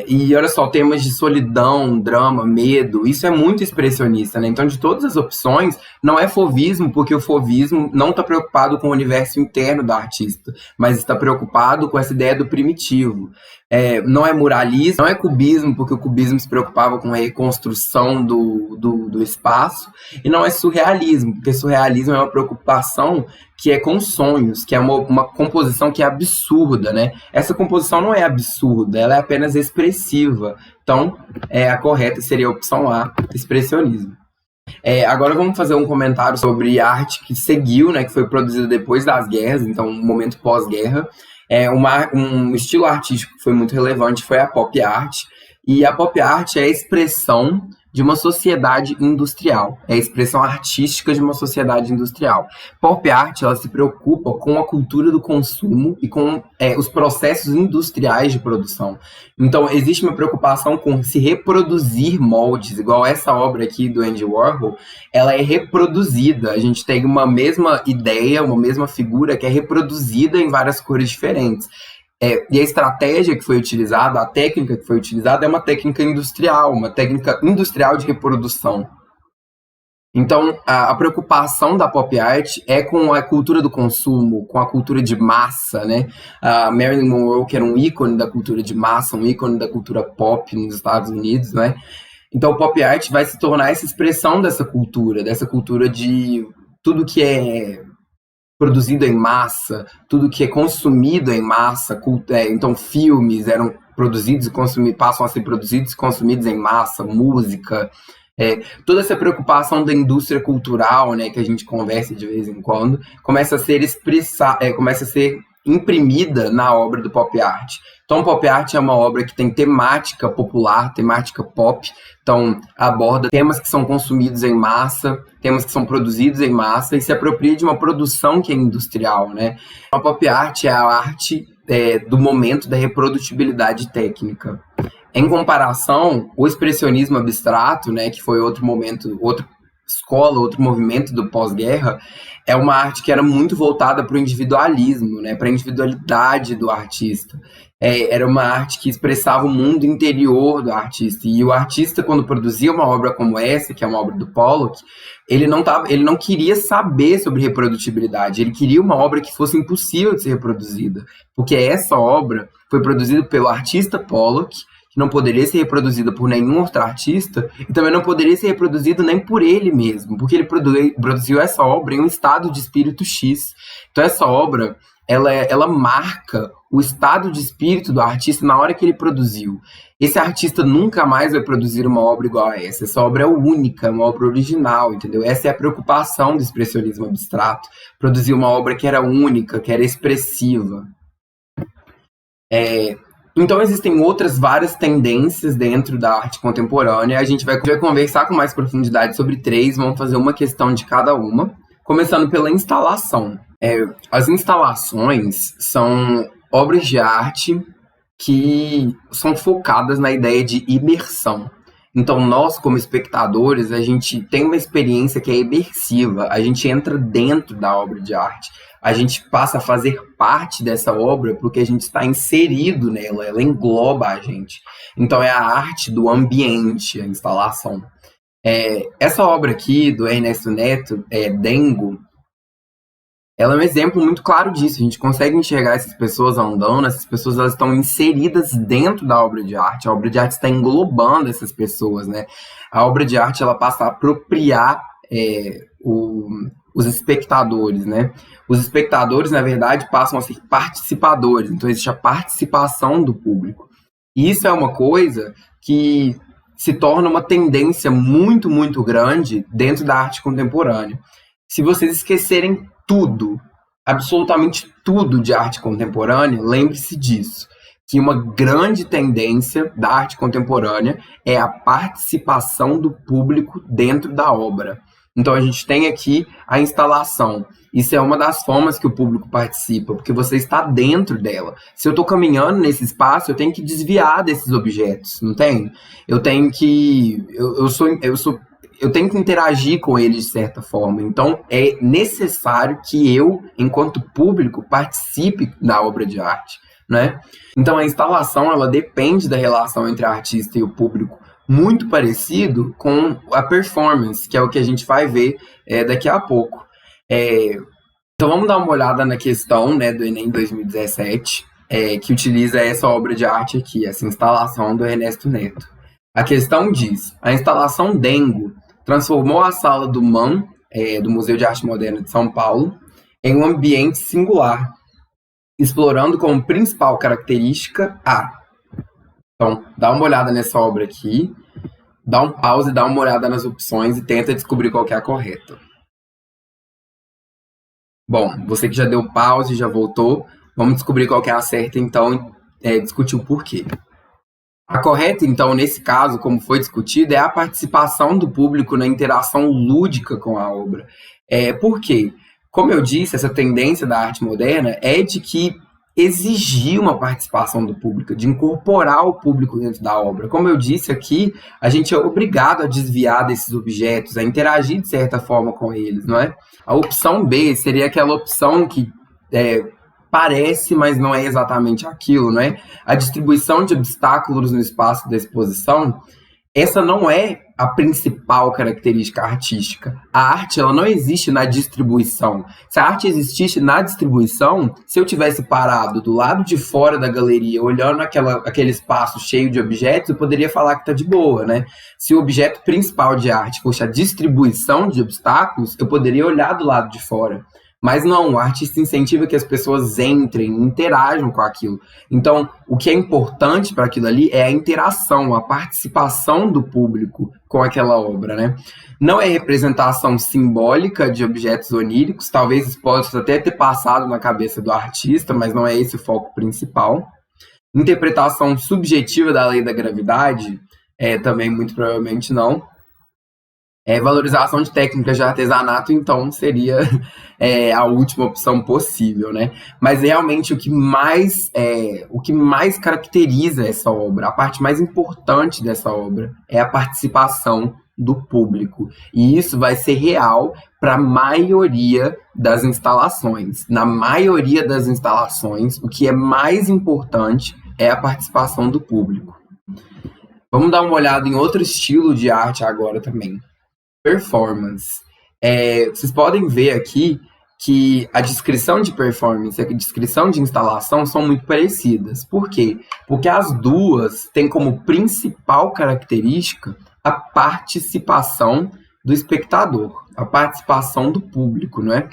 E olha só, temas de solidão, drama, medo, isso é muito expressionista, né? Então de todas as opções, não é fauvismo, porque o fauvismo não está preocupado com o universo interno do artista, mas está preocupado com essa ideia do primitivo. Não é muralismo, não é cubismo, porque o cubismo se preocupava com a reconstrução do espaço, e não é surrealismo, porque surrealismo é uma preocupação que é com sonhos, que é uma composição que é absurda, né? Essa composição não é absurda, ela é apenas expressiva. Então, a correta seria a opção A, expressionismo. Agora vamos fazer um comentário sobre arte que seguiu, né, que foi produzida depois das guerras, então um momento pós-guerra. Um estilo artístico que foi muito relevante foi a pop art, e a pop art é a expressão de uma sociedade industrial, é a expressão artística de uma sociedade industrial. Pop art, ela se preocupa com a cultura do consumo e com os processos industriais de produção. Então, existe uma preocupação com se reproduzir moldes, igual essa obra aqui do Andy Warhol, ela é reproduzida. A gente tem uma mesma ideia, uma mesma figura que é reproduzida em várias cores diferentes. E a estratégia que foi utilizada, a técnica que foi utilizada é uma técnica industrial de reprodução. Então, a preocupação da pop art é com a cultura do consumo, com a cultura de massa, né? A Marilyn Monroe, que era um ícone da cultura de massa, um ícone da cultura pop nos Estados Unidos, né? Então, o pop art vai se tornar essa expressão dessa cultura de tudo que é produzido em massa, tudo que é consumido em massa. Então filmes eram produzidos e consumidos, passam a ser produzidos e consumidos em massa, música, toda essa preocupação da indústria cultural, né, que a gente conversa de vez em quando, começa a ser imprimida na obra do pop art. Então, pop art é uma obra que tem temática popular, temática pop, então aborda temas que são consumidos em massa, temas que são produzidos em massa e se apropria de uma produção que é industrial, né? A pop art é a arte do momento da reprodutibilidade técnica. Em comparação, o expressionismo abstrato, né, que foi outro momento, outra escola, outro movimento do pós-guerra, é uma arte que era muito voltada para o individualismo, né, para a individualidade do artista. Era uma arte que expressava o mundo interior do artista. E o artista, quando produzia uma obra como essa, que é uma obra do Pollock, ele não queria saber sobre reprodutibilidade, ele queria uma obra que fosse impossível de ser reproduzida, porque essa obra foi produzida pelo artista Pollock, que não poderia ser reproduzida por nenhum outro artista, e também não poderia ser reproduzida nem por ele mesmo, porque ele produziu essa obra em um estado de espírito X. Então essa obra, ela marca o estado de espírito do artista na hora que ele produziu. Esse artista nunca mais vai produzir uma obra igual a essa. Essa obra é única, uma obra original, entendeu? Essa é a preocupação do expressionismo abstrato. Produzir uma obra que era única, que era expressiva. Então existem outras várias tendências dentro da arte contemporânea. A gente vai conversar com mais profundidade sobre 3, vamos fazer uma questão de cada uma. Começando pela instalação. As instalações são obras de arte que são focadas na ideia de imersão. Então, nós, como espectadores, a gente tem uma experiência que é imersiva. A gente entra dentro da obra de arte. A gente passa a fazer parte dessa obra porque a gente está inserido nela. Ela engloba a gente. Então, é a arte do ambiente, a instalação. Essa obra aqui, do Ernesto Neto, Dengo, ela é um exemplo muito claro disso. A gente consegue enxergar essas pessoas andando, essas pessoas elas estão inseridas dentro da obra de arte. A obra de arte está englobando essas pessoas, né? A obra de arte ela passa a apropriar os espectadores, né? Os espectadores, na verdade, passam a ser participadores. Então, existe a participação do público. E isso é uma coisa que se torna uma tendência muito, muito grande dentro da arte contemporânea. Se vocês esquecerem tudo, absolutamente tudo de arte contemporânea, lembre-se disso, que uma grande tendência da arte contemporânea é a participação do público dentro da obra. Então a gente tem aqui a instalação. Isso é uma das formas que o público participa, porque você está dentro dela. Se eu estou caminhando nesse espaço, eu tenho que desviar desses objetos, não tem? Eu tenho que... Eu tenho que interagir com eles de certa forma. Então, é necessário que eu, enquanto público, participe da obra de arte, né? Então, a instalação, ela depende da relação entre o artista e o público, muito parecido com a performance, que é o que a gente vai ver daqui a pouco. Então, vamos dar uma olhada na questão, né, do Enem 2017, que utiliza essa obra de arte aqui, essa instalação do Ernesto Neto. A questão diz: a instalação Dengo transformou a sala do MAM, do Museu de Arte Moderna de São Paulo, em um ambiente singular, explorando como principal característica a... Então, dá uma olhada nessa obra aqui, dá um pause, dá uma olhada nas opções e tenta descobrir qual que é a correta. Bom, você que já deu pause, já voltou, vamos descobrir qual que é a certa, então, discutir o porquê. A correta, então, nesse caso, como foi discutido, é a participação do público na interação lúdica com a obra. Por quê? Como eu disse, essa tendência da arte moderna é de que exigir uma participação do público, de incorporar o público dentro da obra. Como eu disse aqui, a gente é obrigado a desviar desses objetos, a interagir de certa forma com eles, não é? A opção B seria aquela opção que parece, mas não é exatamente aquilo, não é? A distribuição de obstáculos no espaço da exposição, essa não é a principal característica artística. A arte, ela não existe na distribuição. Se a arte existisse na distribuição, se eu tivesse parado do lado de fora da galeria, olhando aquele espaço cheio de objetos, eu poderia falar que está de boa, né? Se o objeto principal de arte fosse a distribuição de obstáculos, eu poderia olhar do lado de fora. Mas não, o artista incentiva que as pessoas entrem, interajam com aquilo. Então, o que é importante para aquilo ali é a interação, a participação do público com aquela obra, né? Não é representação simbólica de objetos oníricos, talvez isso possa até ter passado na cabeça do artista, mas não é esse o foco principal. Interpretação subjetiva da lei da gravidade, também muito provavelmente não. Valorização de técnicas de artesanato, então, seria a última opção possível, né? Mas realmente o que mais caracteriza essa obra, a parte mais importante dessa obra, é a participação do público. E isso vai ser real para a maioria das instalações. Na maioria das instalações, o que é mais importante é a participação do público. Vamos dar uma olhada em outro estilo de arte agora também. Performance. Vocês podem ver aqui que a descrição de performance e a descrição de instalação são muito parecidas. Por quê? Porque as duas têm como principal característica a participação do espectador, a participação do público, não é?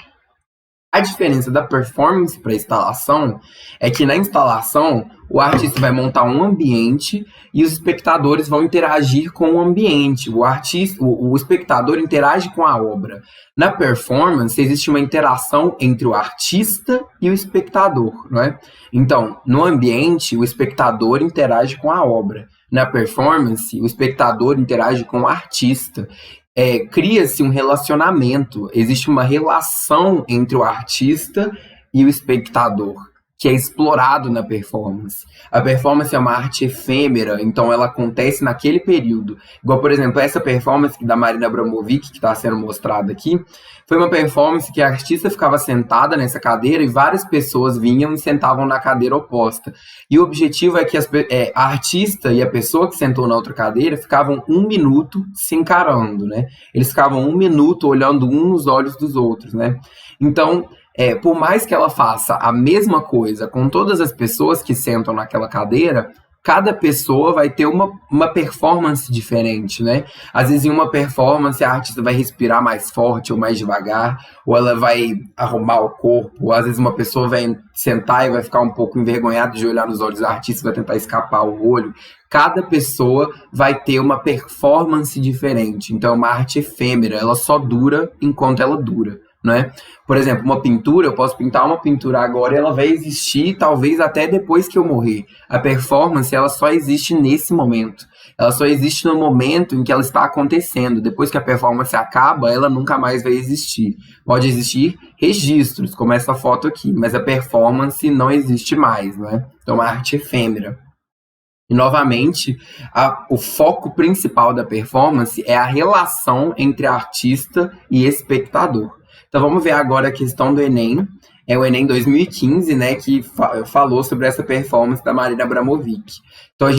A diferença da performance para a instalação é que na instalação o artista vai montar um ambiente e os espectadores vão interagir com o ambiente. O espectador interage com a obra. Na performance existe uma interação entre o artista e o espectador, não é? Então, no ambiente o espectador interage com a obra. Na performance o espectador interage com o artista. Cria-se um relacionamento, existe uma relação entre o artista e o espectador, que é explorado na performance. A performance é uma arte efêmera, então ela acontece naquele período. Igual, por exemplo, essa performance da Marina Abramovic, que está sendo mostrada aqui, foi uma performance que a artista ficava sentada nessa cadeira e várias pessoas vinham e sentavam na cadeira oposta. E o objetivo é que a artista e a pessoa que sentou na outra cadeira ficavam 1 minuto se encarando, né? Eles ficavam 1 minuto olhando um nos olhos dos outros, né? Então, por mais que ela faça a mesma coisa com todas as pessoas que sentam naquela cadeira, cada pessoa vai ter uma performance diferente, né? Às vezes em uma performance a artista vai respirar mais forte ou mais devagar, ou ela vai arrumar o corpo, ou às vezes uma pessoa vai sentar e vai ficar um pouco envergonhada de olhar nos olhos da artista, vai tentar escapar o olho. Cada pessoa vai ter uma performance diferente, então é uma arte efêmera, ela só dura enquanto ela dura. Né? Por exemplo, uma pintura, eu posso pintar uma pintura agora e ela vai existir talvez até depois que eu morrer. A performance, ela só existe nesse momento. Ela só existe no momento em que ela está acontecendo. Depois que a performance acaba, ela nunca mais vai existir. Pode existir registros, como essa foto aqui, mas a performance não existe mais, né? Então, é uma arte efêmera. E, novamente, o foco principal da performance é a relação entre artista e espectador. Então vamos ver agora a questão do Enem. É o Enem 2015, né, que falou sobre essa performance da Marina Abramovic. Então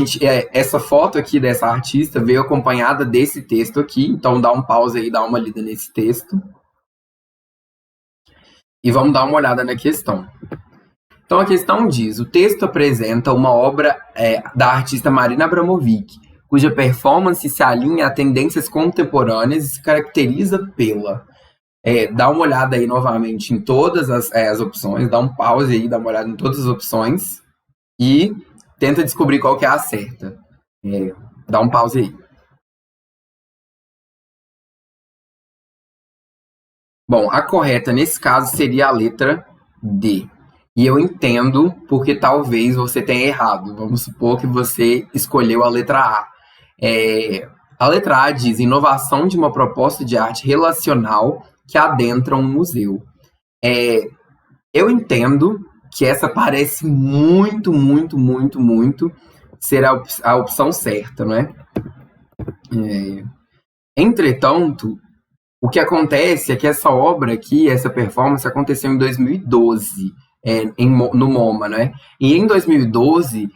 essa foto aqui dessa artista veio acompanhada desse texto aqui. Então dá um pause aí, dá uma lida nesse texto. E vamos dar uma olhada na questão. Então a questão diz: o texto apresenta uma obra da artista Marina Abramovic, cuja performance se alinha a tendências contemporâneas e se caracteriza pela... dá uma olhada aí novamente em todas as opções, dá um pause aí, dá uma olhada em todas as opções e tenta descobrir qual que é a certa. Dá um pause aí. Bom, a correta nesse caso seria a letra D. E eu entendo porque talvez você tenha errado. Vamos supor que você escolheu a letra A. A letra A diz: inovação de uma proposta de arte relacional que adentra um museu. Eu entendo que essa parece muito ser a opção certa, não é? Entretanto, o que acontece é que essa obra aqui, essa performance, aconteceu em 2012, no MoMA, né? E em 2012,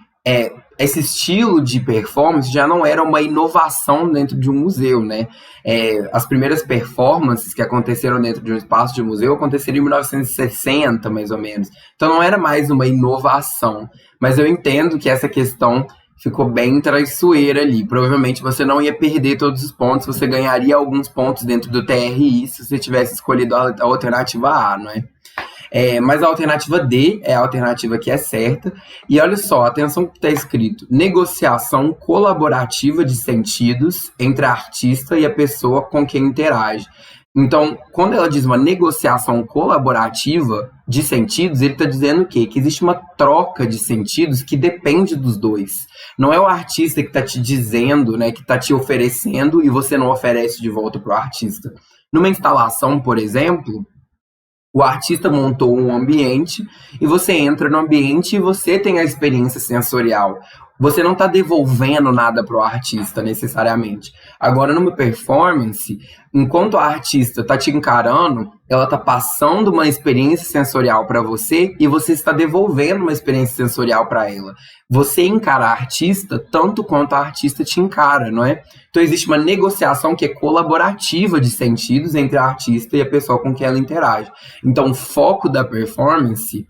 esse estilo de performance já não era uma inovação dentro de um museu, né? As primeiras performances que aconteceram dentro de um espaço de museu aconteceram em 1960, mais ou menos. Então não era mais uma inovação. Mas eu entendo que essa questão ficou bem traiçoeira ali. Provavelmente você não ia perder todos os pontos, você ganharia alguns pontos dentro do TRI se você tivesse escolhido a alternativa A, não é? Mas a alternativa D é a alternativa que é certa. E olha só, atenção que está escrito: negociação colaborativa de sentidos entre a artista e a pessoa com quem interage. Então, quando ela diz uma negociação colaborativa de sentidos, ele está dizendo o quê? Que existe uma troca de sentidos que depende dos dois. Não é o artista que está te dizendo, né, que está te oferecendo e você não oferece de volta para o artista. Numa instalação, por exemplo, o artista montou um ambiente e você entra no ambiente e você tem a experiência sensorial. Você não está devolvendo nada para o artista, necessariamente. Agora, numa performance, enquanto a artista está te encarando, ela está passando uma experiência sensorial para você e você está devolvendo uma experiência sensorial para ela. Você encara a artista tanto quanto a artista te encara, não é? Então, existe uma negociação que é colaborativa de sentidos entre a artista e a pessoa com quem ela interage. Então, o foco da performance...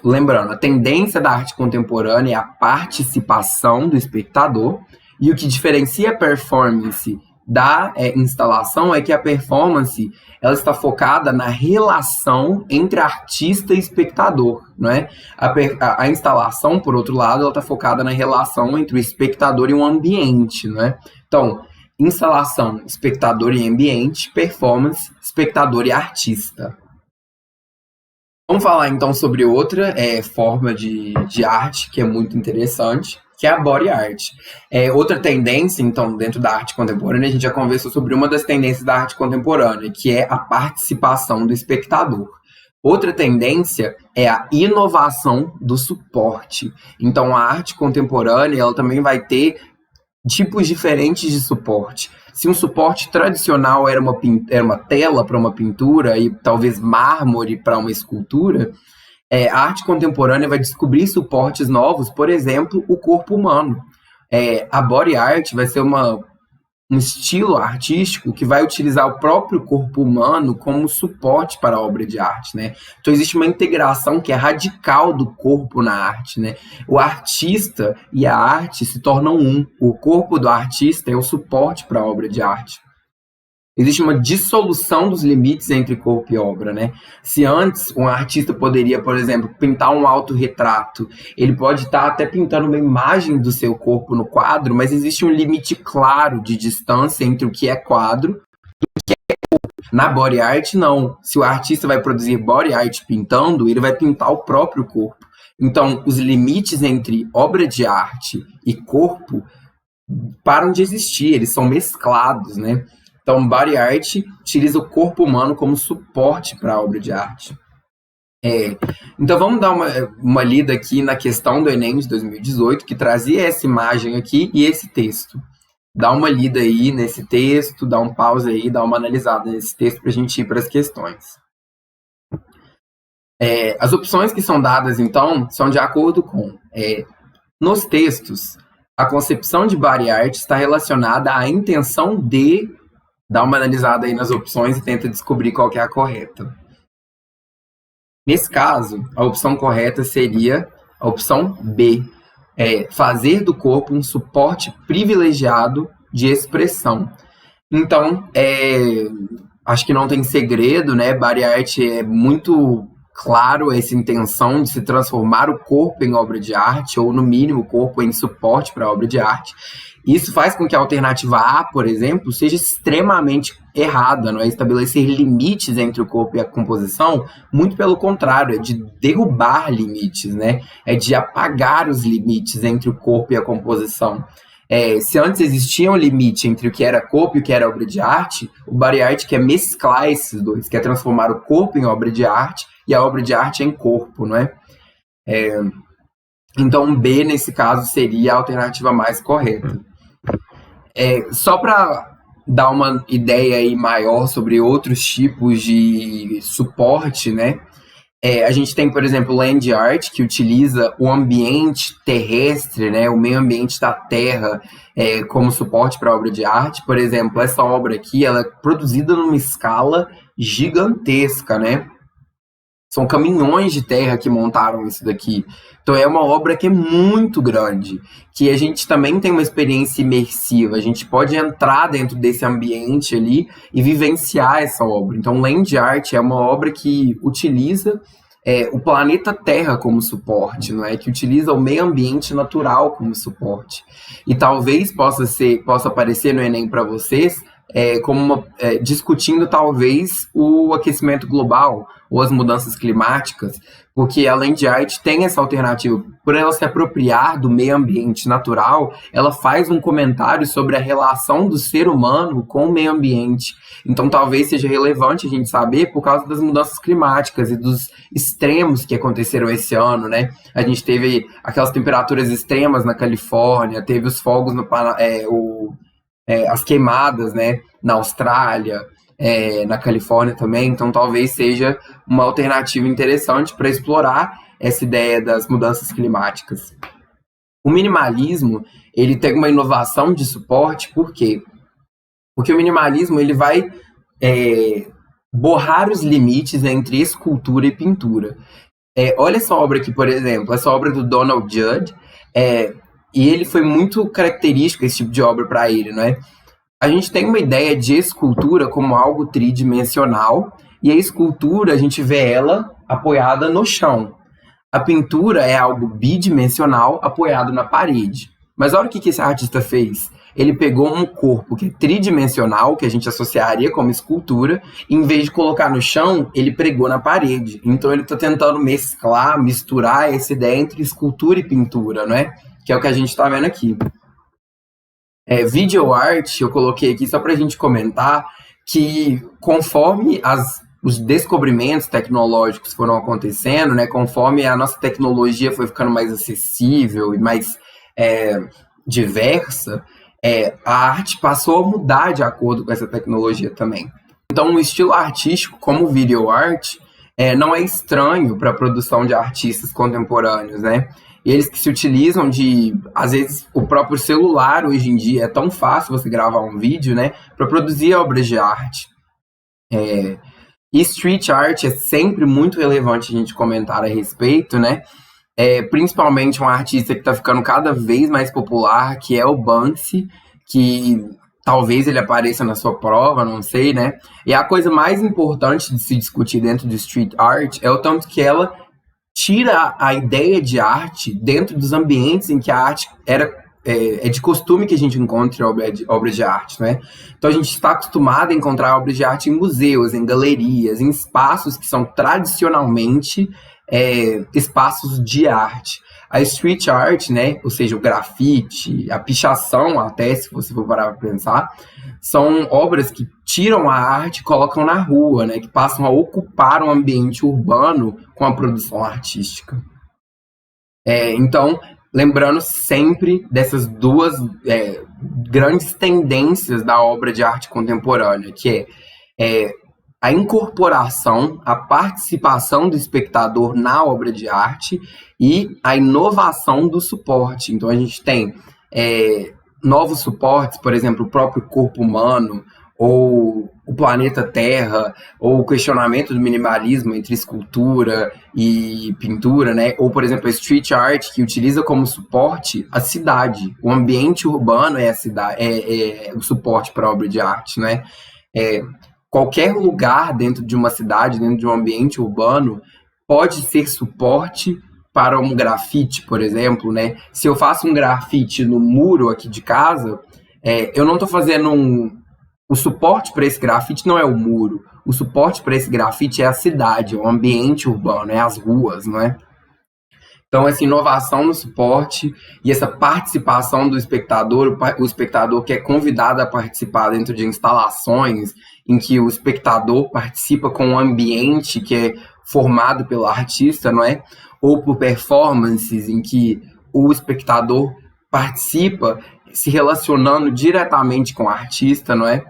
lembrando, a tendência da arte contemporânea é a participação do espectador, e o que diferencia a performance da instalação é que a performance ela está focada na relação entre artista e espectador, não é? A instalação, por outro lado, ela está focada na relação entre o espectador e o ambiente, não é? Então, instalação, espectador e ambiente; performance, espectador e artista. Vamos falar então sobre outra forma de arte que é muito interessante, que é a body art. Outra tendência, então, dentro da arte contemporânea, a gente já conversou sobre uma das tendências da arte contemporânea, que é a participação do espectador. Outra tendência é a inovação do suporte. Então, a arte contemporânea ela também vai ter tipos diferentes de suporte. Se um suporte tradicional era uma tela para uma pintura e talvez mármore para uma escultura, a arte contemporânea vai descobrir suportes novos, por exemplo, o corpo humano. A body art vai ser um estilo artístico que vai utilizar o próprio corpo humano como suporte para a obra de arte, né? Então existe uma integração que é radical do corpo na arte, né? O artista e a arte se tornam um. O corpo do artista é o suporte para a obra de arte. Existe uma dissolução dos limites entre corpo e obra, né? Se antes um artista poderia, por exemplo, pintar um autorretrato, ele pode estar até pintando uma imagem do seu corpo no quadro, mas existe um limite claro de distância entre o que é quadro e o que é corpo. Na body art, não. Se o artista vai produzir body art pintando, ele vai pintar o próprio corpo. Então, os limites entre obra de arte e corpo param de existir, eles são mesclados, né? Então, body art utiliza o corpo humano como suporte para a obra de arte. Então, vamos dar uma lida aqui na questão do Enem de 2018, que trazia essa imagem aqui e esse texto. Dá uma lida aí nesse texto, dá um pause aí, dá uma analisada nesse texto para a gente ir para as questões. As opções que são dadas, então, são de acordo com... nos textos, a concepção de body art está relacionada à intenção de... Dá uma analisada aí nas opções e tenta descobrir qual que é a correta. Nesse caso, a opção correta seria a opção B. Fazer do corpo um suporte privilegiado de expressão. Então, acho que não tem segredo, né? Body art é muito claro essa intenção de se transformar o corpo em obra de arte, ou no mínimo o corpo em suporte para a obra de arte. Isso faz com que a alternativa A, por exemplo, seja extremamente errada, não é? Estabelecer limites entre o corpo e a composição, muito pelo contrário, é de derrubar limites, né? É de apagar os limites entre o corpo e a composição. Se antes existia um limite entre o que era corpo e o que era obra de arte, o body art quer mesclar esses dois, quer transformar o corpo em obra de arte e a obra de arte em corpo, não é? Então, B, nesse caso, seria a alternativa mais correta. Só para dar uma ideia aí maior sobre outros tipos de suporte, né? A gente tem, por exemplo, land art, que utiliza o ambiente terrestre, né, o meio ambiente da Terra, como suporte para a obra de arte. Por exemplo, essa obra aqui ela é produzida numa escala gigantesca, né? São caminhões de terra que montaram isso daqui. Então é uma obra que é muito grande, que a gente também tem uma experiência imersiva. A gente pode entrar dentro desse ambiente ali e vivenciar essa obra. Então, Land Art é uma obra que utiliza o planeta Terra como suporte, não é? Que utiliza o meio ambiente natural como suporte. E talvez possa aparecer no Enem para vocês discutindo talvez o aquecimento global ou as mudanças climáticas, porque a Land Art tem essa alternativa. Por ela se apropriar do meio ambiente natural, ela faz um comentário sobre a relação do ser humano com o meio ambiente. Então talvez seja relevante a gente saber por causa das mudanças climáticas e dos extremos que aconteceram esse ano, né? A gente teve aquelas temperaturas extremas na Califórnia, teve os fogos as queimadas, né, na Austrália, na Califórnia também. Então talvez seja uma alternativa interessante para explorar essa ideia das mudanças climáticas. O minimalismo, ele tem uma inovação de suporte, por quê? Porque o minimalismo ele vai borrar os limites entre escultura e pintura. Olha essa obra aqui, por exemplo, essa obra do Donald Judd, e ele foi muito característico esse tipo de obra para ele, né? A gente tem uma ideia de escultura como algo tridimensional, e a escultura a gente vê ela apoiada no chão. A pintura é algo bidimensional apoiado na parede. Mas olha o que esse artista fez. Ele pegou um corpo que é tridimensional, que a gente associaria como escultura, e em vez de colocar no chão, ele pregou na parede. Então ele está tentando misturar essa ideia entre escultura e pintura, né? Que é o que a gente está vendo aqui. Video art, eu coloquei aqui só para a gente comentar que conforme os descobrimentos tecnológicos foram acontecendo, né, conforme a nossa tecnologia foi ficando mais acessível e mais diversa, a arte passou a mudar de acordo com essa tecnologia também. Então, um estilo artístico como o video art não é estranho para a produção de artistas contemporâneos, né? Eles que se utilizam às vezes, o próprio celular hoje em dia, é tão fácil você gravar um vídeo, né, para produzir obras de arte. E street art é sempre muito relevante a gente comentar a respeito, né, principalmente um artista que está ficando cada vez mais popular, que é o Banksy, que talvez ele apareça na sua prova, não sei, né, e a coisa mais importante de se discutir dentro de street art é o tanto que ela tira a ideia de arte dentro dos ambientes em que a arte é de costume que a gente encontre obras de arte, né? Então a gente está acostumado a encontrar obras de arte em museus, em galerias, em espaços que são tradicionalmente espaços de arte. A street art, né, ou seja, o grafite, a pichação até, se você for parar para pensar, são obras que tiram a arte e colocam na rua, né, que passam a ocupar um ambiente urbano com a produção artística. Então, lembrando sempre dessas duas grandes tendências da obra de arte contemporânea, que é a incorporação, a participação do espectador na obra de arte e a inovação do suporte. Então, a gente tem novos suportes, por exemplo, o próprio corpo humano, ou o planeta Terra, ou o questionamento do minimalismo entre escultura e pintura, né? Ou, por exemplo, a street art, que utiliza como suporte a cidade. O ambiente urbano é a cidade, é o suporte para a obra de arte, né? Qualquer lugar dentro de uma cidade, dentro de um ambiente urbano, pode ser suporte para um grafite, por exemplo, né? Se eu faço um grafite no muro aqui de casa, eu não estou fazendo o suporte para esse grafite não é o muro. O suporte para esse grafite é a cidade, é o ambiente urbano, é as ruas, não é? Então, essa inovação no suporte e essa participação do espectador, o espectador que é convidado a participar dentro de instalações em que o espectador participa com um ambiente que é formado pelo artista, não é? Ou por performances em que o espectador participa se relacionando diretamente com o artista, não é?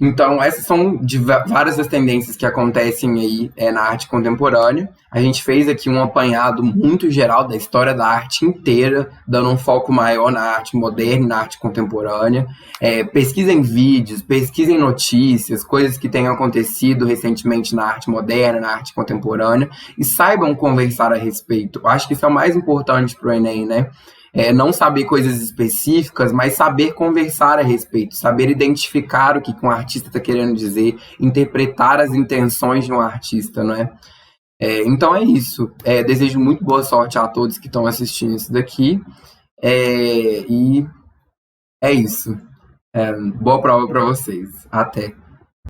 Então, essas são várias das tendências que acontecem aí na arte contemporânea. A gente fez aqui um apanhado muito geral da história da arte inteira, dando um foco maior na arte moderna e na arte contemporânea. Pesquisem vídeos, pesquisem notícias, coisas que tenham acontecido recentemente na arte moderna, na arte contemporânea, e saibam conversar a respeito. Acho que isso é o mais importante para o Enem, né? Não saber coisas específicas, mas saber conversar a respeito, saber identificar o que um artista está querendo dizer, interpretar as intenções de um artista, não é? Então é isso. Desejo muito boa sorte a todos que estão assistindo isso daqui. E é isso. Boa prova para vocês. Até.